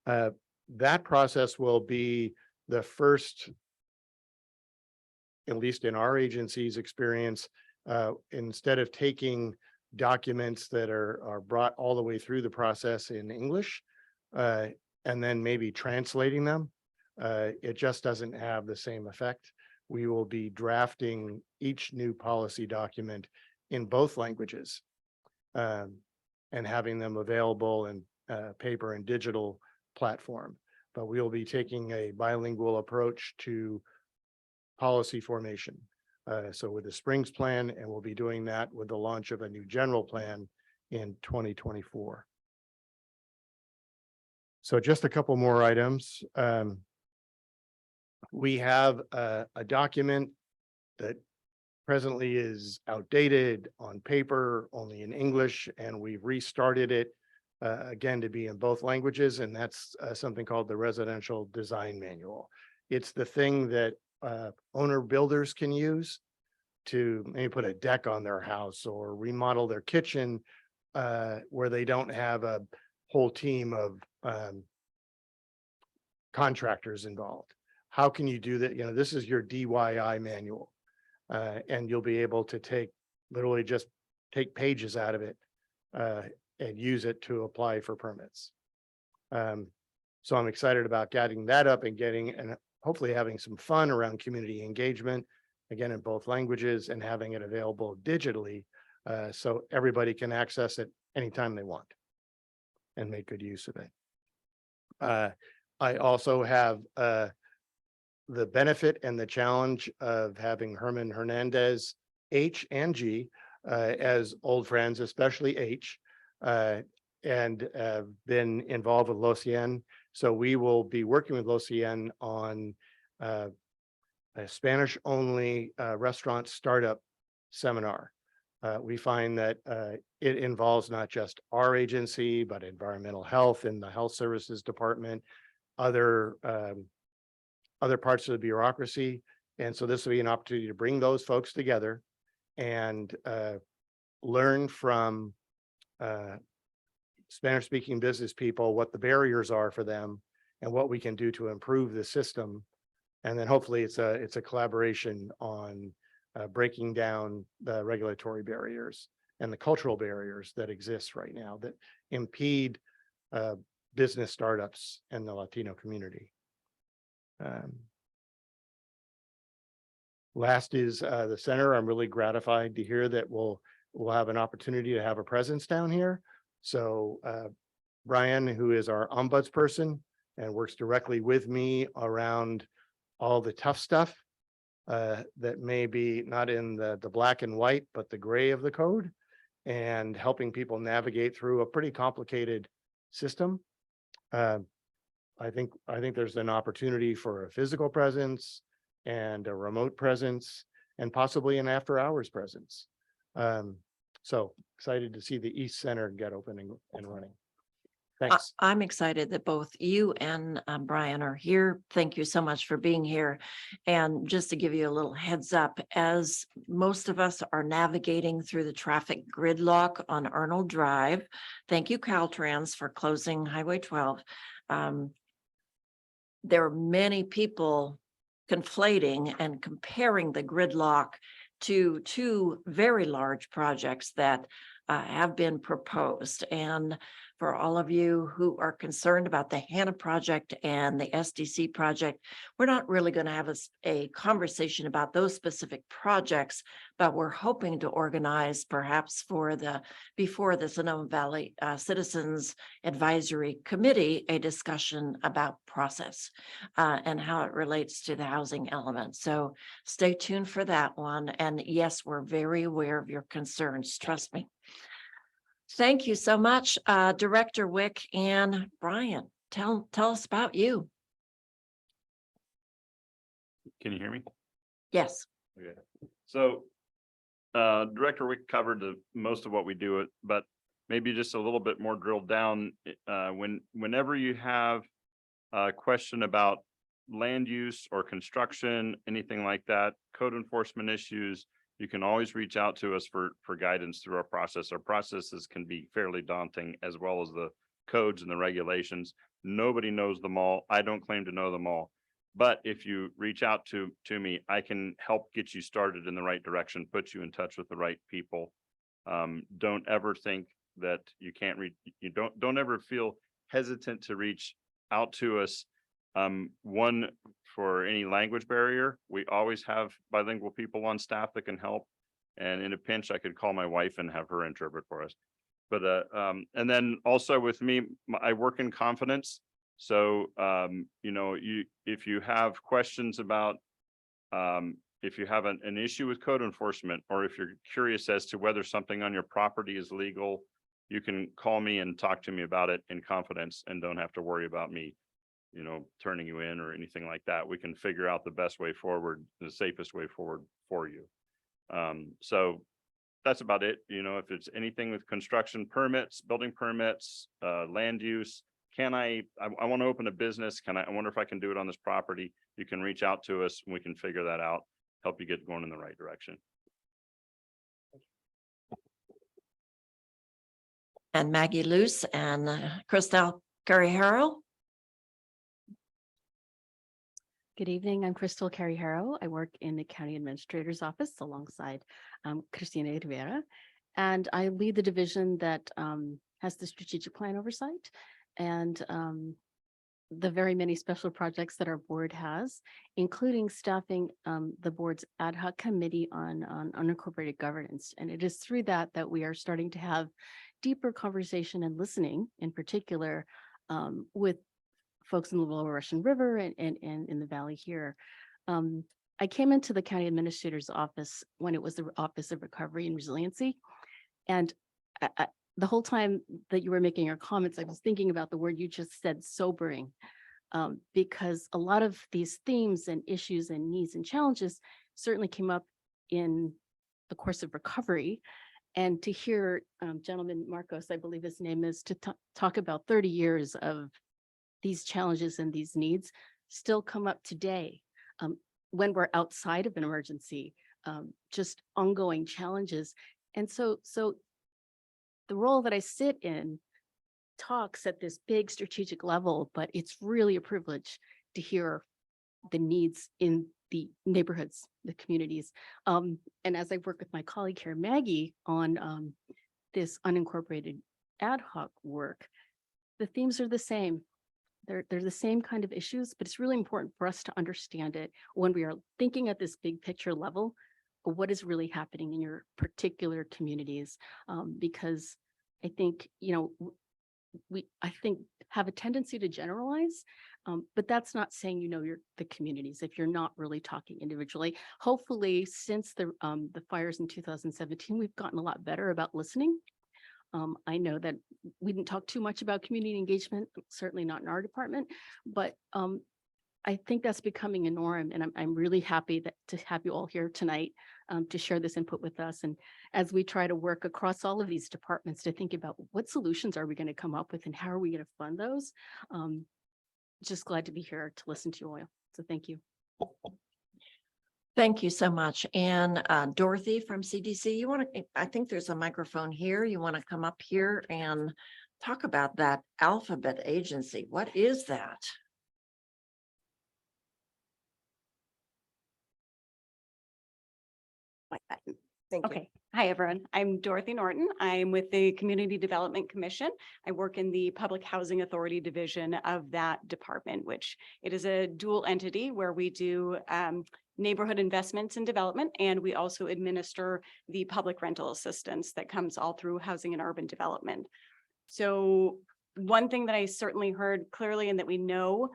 That process will be the first, at least in our agency's experience, instead of taking documents that are brought all the way through the process in English and then maybe translating them, it just doesn't have the same effect. We will be drafting each new policy document in both languages and having them available in paper and digital platform. But we will be taking a bilingual approach to policy formation. So with the Springs plan, and we'll be doing that with the launch of a new general plan in 2024. So just a couple more items. We have a document that presently is outdated on paper, only in English, and we've restarted it again to be in both languages, and that's something called the Residential Design Manual. It's the thing that owner builders can use to maybe put a deck on their house or remodel their kitchen where they don't have a whole team of contractors involved. How can you do that? You know, this is your DIY manual, and you'll be able to literally just take pages out of it and use it to apply for permits. So I'm excited about getting that up and hopefully having some fun around community engagement, again, in both languages, and having it available digitally so everybody can access it anytime they want and make good use of it. I also have the benefit and the challenge of having Herman Hernandez, H and G, as old friends, especially H, and been involved with Locien. So we will be working with Locien on a Spanish only restaurant startup seminar. We find that it involves not just our agency, but environmental health and the health services department, other parts of the bureaucracy. And so this will be an opportunity to bring those folks together and learn from Spanish-speaking business people what the barriers are for them and what we can do to improve the system. And then hopefully it's a collaboration on breaking down the regulatory barriers and the cultural barriers that exist right now that impede business startups and the Latino community. Last is the center. I'm really gratified to hear that we'll have an opportunity to have a presence down here. So Brian, who is our ombudsperson and works directly with me around all the tough stuff that may be not in the black and white, but the gray of the code, and helping people navigate through a pretty complicated system. I think there's an opportunity for a physical presence and a remote presence and possibly an after hours presence. So excited to see the East Center get open and running. Thanks. I'm excited that both you and Brian are here. Thank you so much for being here. And just to give you a little heads up, as most of us are navigating through the traffic gridlock on Arnold Drive, thank you Caltrans for closing Highway 12. There are many people conflating and comparing the gridlock to two very large projects that have been proposed. And for all of you who are concerned about the HANA project and the SDC project, we're not really going to have a conversation about those specific projects, but we're hoping to organize perhaps before the Sonoma Valley Citizens Advisory Committee, a discussion about process and how it relates to the housing element. So stay tuned for that one. And yes, we're very aware of your concerns. Trust me. Thank you so much, Director Wick and Brian. Tell us about you. Can you hear me? Yes. Okay. So Director Wick covered most of what we do, but maybe just a little bit more drilled down. Whenever you have a question about land use or construction, anything like that, code enforcement issues, you can always reach out to us for guidance through our process. Our processes can be fairly daunting, as well as the codes and the regulations. Nobody knows them all. I don't claim to know them all. But if you reach out to me, I can help get you started in the right direction, put you in touch with the right people. Don't ever think that you can't reach. You don't ever feel hesitant to reach out to us. One, for any language barrier, we always have bilingual people on staff that can help. And in a pinch, I could call my wife and have her interpret for us. But and then also with me, I work in confidence. So if you have questions about if you have an issue with code enforcement, or if you're curious as to whether something on your property is legal, you can call me and talk to me about it in confidence and don't have to worry about me turning you in or anything like that. We can figure out the best way forward, the safest way forward for you. So that's about it. If it's anything with construction permits, building permits, land use, I want to open a business. I wonder if I can do it on this property. You can reach out to us and we can figure that out, help you get going in the right direction. And Maggie Luce and Crystal Carriero. Good evening. I'm Crystal Carriero. I work in the County Administrator's Office alongside Cristina Rivera, and I lead the division that has the strategic plan oversight and the very many special projects that our board has, including staffing the board's ad hoc committee on unincorporated governance. And it is through that we are starting to have deeper conversation and listening, in particular, with folks in the Lower Russian River and in the valley here. I came into the county administrator's office when it was the Office of Recovery and Resiliency. And the whole time that you were making your comments, I was thinking about the word you just said, sobering. because a lot of these themes and issues and needs and challenges certainly came up in the course of recovery. And to hear gentleman Marcos, I believe his name is, to talk about 30 years of these challenges and these needs still come up today when we're outside of an emergency, just ongoing challenges. And so the role that I sit in talks at this big strategic level, but it's really a privilege to hear the needs in the neighborhoods, the communities. And as I work with my colleague here, Maggie, on this unincorporated ad hoc work, the themes are the same. They're the same kind of issues, but it's really important for us to understand it when we are thinking at this big picture level of what is really happening in your particular communities. Because I think, I think have a tendency to generalize, but that's not saying the communities if you're not really talking individually. Hopefully, since the fires in 2017, we've gotten a lot better about listening. I know that we didn't talk too much about community engagement, certainly not in our department, but I think that's becoming a norm, and I'm really happy to have you all here tonight to share this input with us. And as we try to work across all of these departments to think about what solutions are we going to come up with and how are we going to fund those, just glad to be here to listen to you all. So thank you. Thank you so much. And Dorothy from CDC, you want to, I think there's a microphone here. You want to come up here and talk about that alphabet agency. What is that? Thank you. Okay. Hi, everyone. I'm Dorothy Norton. I'm with the Community Development Commission. I work in the Public Housing Authority division of that department, which it is a dual entity where we do neighborhood investments and development, and we also administer the public rental assistance that comes all through housing and urban development. So one thing that I certainly heard clearly and that we know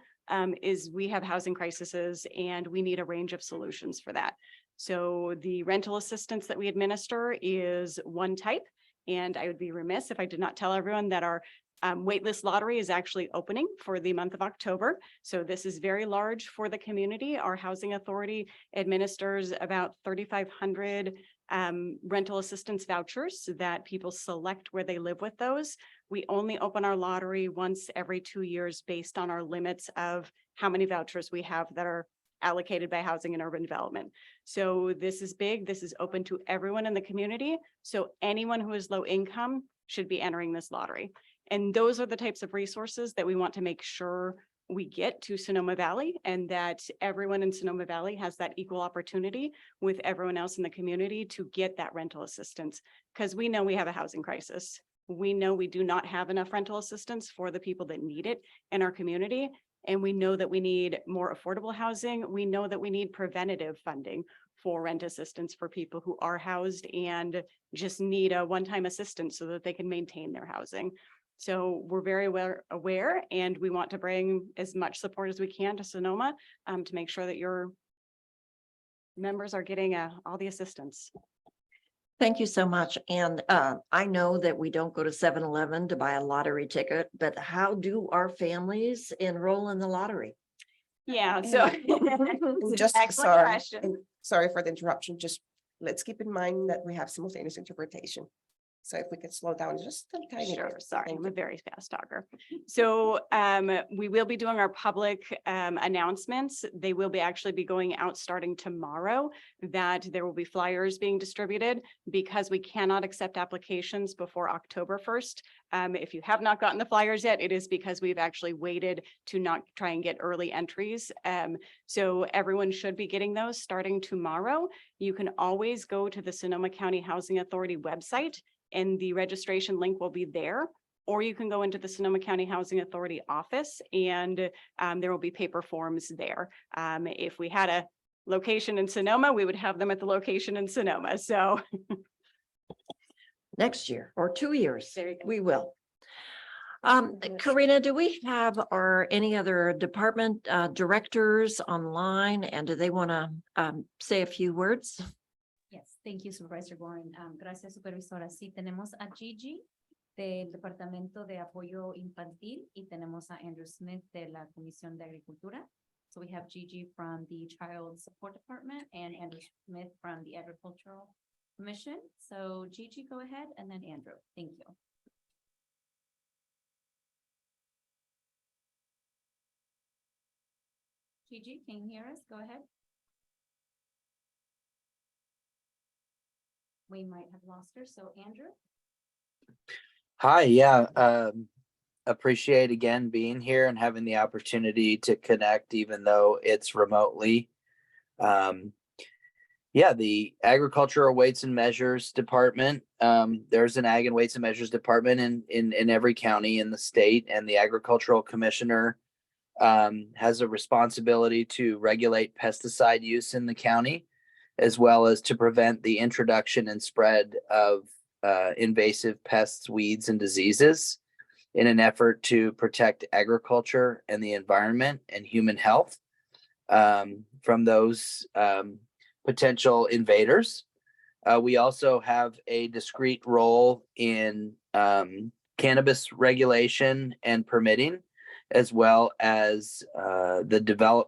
is we have housing crises and we need a range of solutions for that. So the rental assistance that we administer is one type, and I would be remiss if I did not tell everyone that our waitlist lottery is actually opening for the month of October. So this is very large for the community. Our housing authority administers about 3,500 rental assistance vouchers that people select where they live with those. We only open our lottery once every 2 years based on our limits of how many vouchers we have that are allocated by housing and urban development. So this is big. This is open to everyone in the community. So anyone who is low income should be entering this lottery. And those are the types of resources that we want to make sure we get to Sonoma Valley, and that everyone in Sonoma Valley has that equal opportunity with everyone else in the community to get that rental assistance, because we know we have a housing crisis. We know we do not have enough rental assistance for the people that need it in our community. And we know that we need more affordable housing. We know that we need preventative funding for rent assistance for people who are housed and just need a one-time assistance so that they can maintain their housing. So we're very aware, and we want to bring as much support as we can to Sonoma to make sure that your members are getting all the assistance. Thank you so much. And I know that we don't go to 7-Eleven to buy a lottery ticket, but how do our families enroll in the lottery? Yeah, so Just excellent sorry, question. and sorry for the interruption. Just let's keep in mind that we have simultaneous interpretation. So if we could slow down just a tiny Sure, bit. sorry, Thank I'm you. a very fast talker. So we will be doing our public announcements. They will be actually be going out starting tomorrow, that there will be flyers being distributed because we cannot accept applications before October 1st. If you have not gotten the flyers yet, it is because we've actually waited to not try and get early entries. So everyone should be getting those starting tomorrow. You can always go to the Sonoma County Housing Authority website, and the registration link will be there. Or you can go into the Sonoma County Housing Authority office, and there will be paper forms there. If we had a location in Sonoma, we would have them at the location in Sonoma. So Next year or 2 years, There you go. we will. Karina, do we have any other department directors online, and do they want to say a few words? Yes, thank you, Supervisor Gorin. Gracias, Supervisora. Sí, tenemos a Gigi del Departamento de Apoyo Infantil y tenemos a Andrew Smith de la Comisión de Agricultura. So we have Gigi from the Child Support Department and Andrew Smith from the Agricultural Commission. So Gigi, go ahead, and then Andrew. Thank you. Gigi, can you hear us? Go ahead. We might have lost her. So Andrew? Hi, yeah, appreciate again being here and having the opportunity to connect, even though it's remotely. Yeah, the Agricultural Weights and Measures Department. There's an Ag and Weights and Measures Department in every county in the state, and the Agricultural Commissioner has a responsibility to regulate pesticide use in the county, as well as to prevent the introduction and spread of invasive pests, weeds, and diseases in an effort to protect agriculture and the environment and human health from those potential invaders. We also have a discrete role in cannabis regulation and permitting, as well as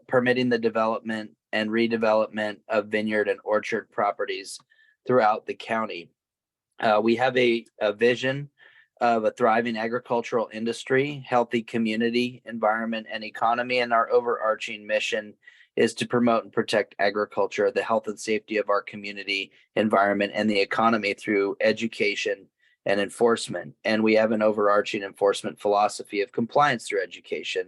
permitting the development and redevelopment of vineyard and orchard properties throughout the county. We have a vision of a thriving agricultural industry, healthy community, environment, and economy, and our overarching mission is to promote and protect agriculture, the health and safety of our community, environment, and the economy through education and enforcement. And we have an overarching enforcement philosophy of compliance through education.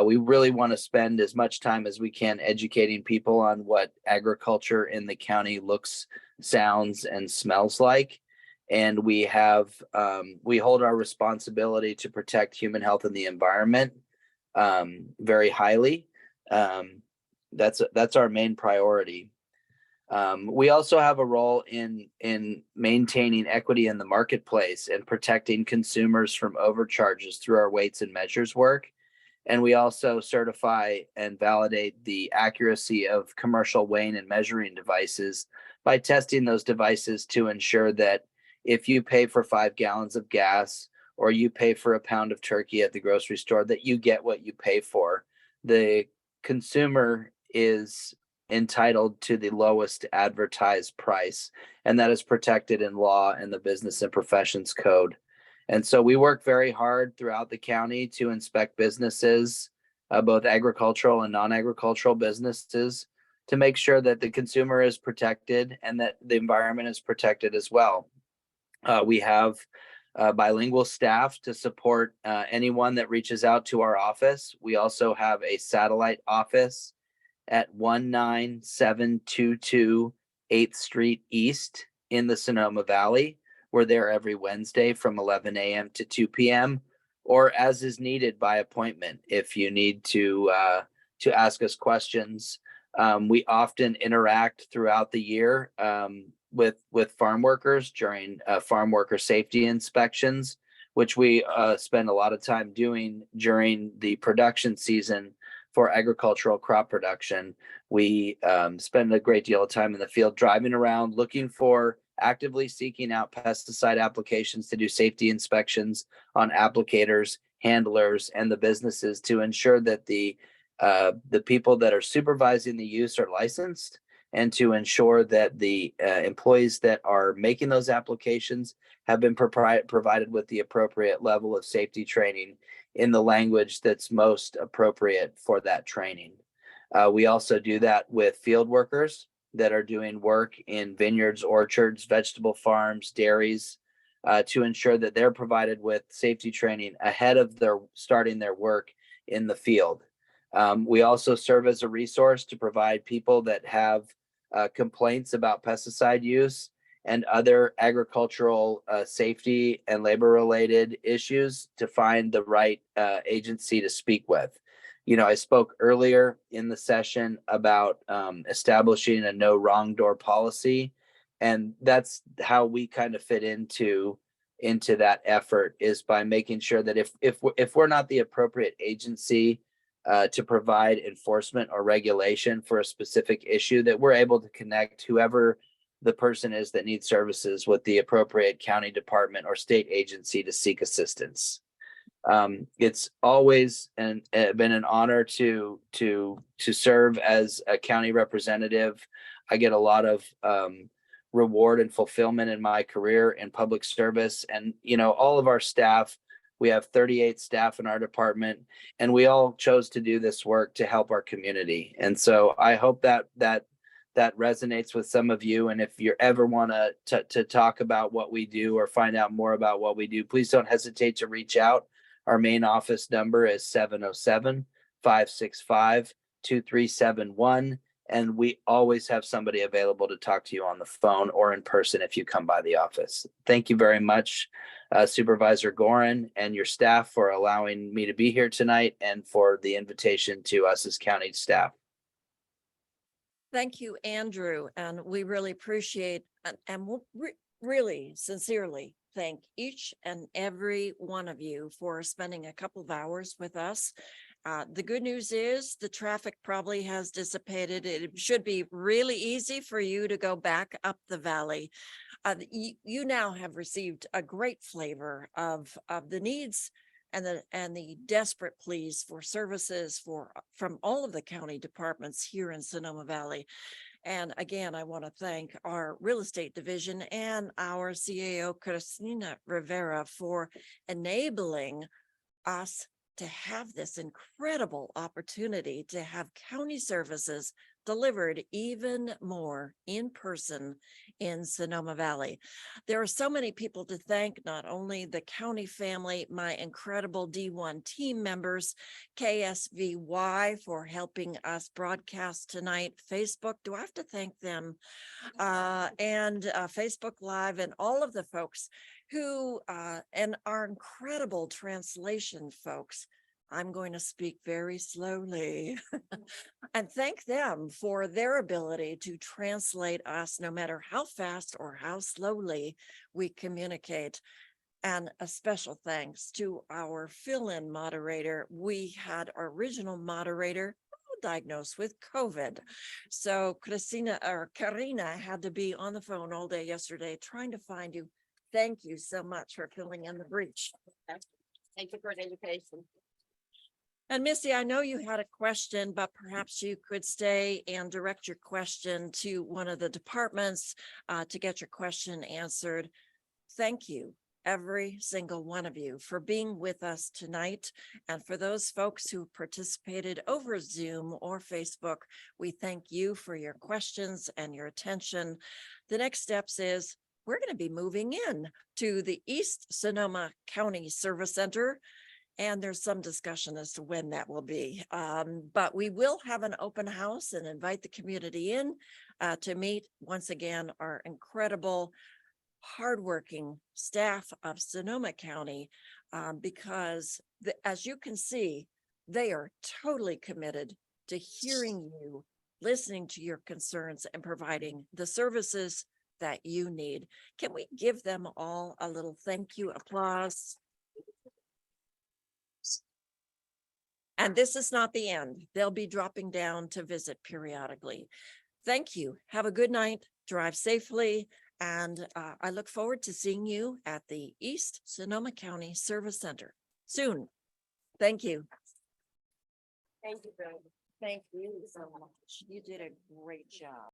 We really want to spend as much time as we can educating people on what agriculture in the county looks, sounds, and smells like. And we hold our responsibility to protect human health and the environment very highly. That's our main priority. We also have a role in maintaining equity in the marketplace and protecting consumers from overcharges through our weights and measures work. And we also certify and validate the accuracy of commercial weighing and measuring devices by testing those devices to ensure that if you pay for 5 gallons of gas or you pay for a pound of turkey at the grocery store, that you get what you pay for. The consumer is entitled to the lowest advertised price, and that is protected in law and the Business and Professions Code. And so we work very hard throughout the county to inspect businesses, both agricultural and non-agricultural businesses, to make sure that the consumer is protected and that the environment is protected as well. We have bilingual staff to support anyone that reaches out to our office. We also have a satellite office at 19722 8th Street East in the Sonoma Valley. We're there every Wednesday from 11 a.m. to 2 p.m. or as is needed by appointment. If you need to ask us questions, we often interact throughout the year with farm workers during farm worker safety inspections, which we spend a lot of time doing during the production season for agricultural crop production. We spend a great deal of time in the field driving around, looking for, actively seeking out pesticide applications to do safety inspections on applicators, handlers, and the businesses to ensure that the people that are supervising the use are licensed, and to ensure that the employees that are making those applications have been provided with the appropriate level of safety training in the language that's most appropriate for that training. We also do that with field workers that are doing work in vineyards, orchards, vegetable farms, dairies, to ensure that they're provided with safety training ahead of their starting their work in the field. We also serve as a resource to provide people that have complaints about pesticide use and other agricultural safety and labor related issues to find the right agency to speak with. You know, I spoke earlier in the session about establishing a no wrong door policy, and that's how we kind of fit into that effort, is by making sure that if we're not the appropriate agency to provide enforcement or regulation for a specific issue, that we're able to connect whoever the person is that needs services with the appropriate county department or state agency to seek assistance. It's always been an honor to serve as a county representative. I get a lot of reward and fulfillment in my career in public service, and all of our staff. We have 38 staff in our department, and we all chose to do this work to help our community. And so I hope that resonates with some of you. And if you ever want to talk about what we do or find out more about what we do, please don't hesitate to reach out. Our main office number is 707-565-2371. And we always have somebody available to talk to you on the phone or in person if you come by the office. Thank you very much, Supervisor Gorin and your staff, for allowing me to be here tonight and for the invitation to us as county staff. Thank you, Andrew, and we really appreciate and we'll really sincerely thank each and every one of you for spending a couple of hours with us. The good news is the traffic probably has dissipated. It should be really easy for you to go back up the valley. You now have received a great flavor of the needs and the desperate pleas for services from all of the county departments here in Sonoma Valley. And again, I want to thank our real estate division and our CAO, Cristina Rivera, for enabling us to have this incredible opportunity to have county services delivered even more in person in Sonoma Valley. There are so many people to thank, not only the county family, my incredible D1 team members, KSVY for helping us broadcast tonight, Facebook, do I have to thank them? And Facebook Live and all of the folks who, and our incredible translation folks. I'm going to speak very slowly and thank them for their ability to translate us no matter how fast or how slowly we communicate. And a special thanks to our fill-in moderator. We had our original moderator diagnosed with COVID. So Karina had to be on the phone all day yesterday trying to find you. Thank you so much for filling in the breach. Thank you for the education. And Missy, I know you had a question, but perhaps you could stay and direct your question to one of the departments to get your question answered. Thank you, every single one of you, for being with us tonight. And for those folks who participated over Zoom or Facebook, we thank you for your questions and your attention. The next steps is we're going to be moving in to the East Sonoma County Service Center. And there's some discussion as to when that will be. But we will have an open house and invite the community in to meet once again our incredible, hardworking staff of Sonoma County, because as you can see, they are totally committed to hearing you, listening to your concerns, and providing the services that you need. Can we give them all a little thank you applause? And this is not the end. They'll be dropping down to visit periodically. Thank you. Have a good night. Drive safely. And I look forward to seeing you at the East Sonoma County Service Center soon. Thank you. Thank you, Bill. Thank you so much. You did a great job.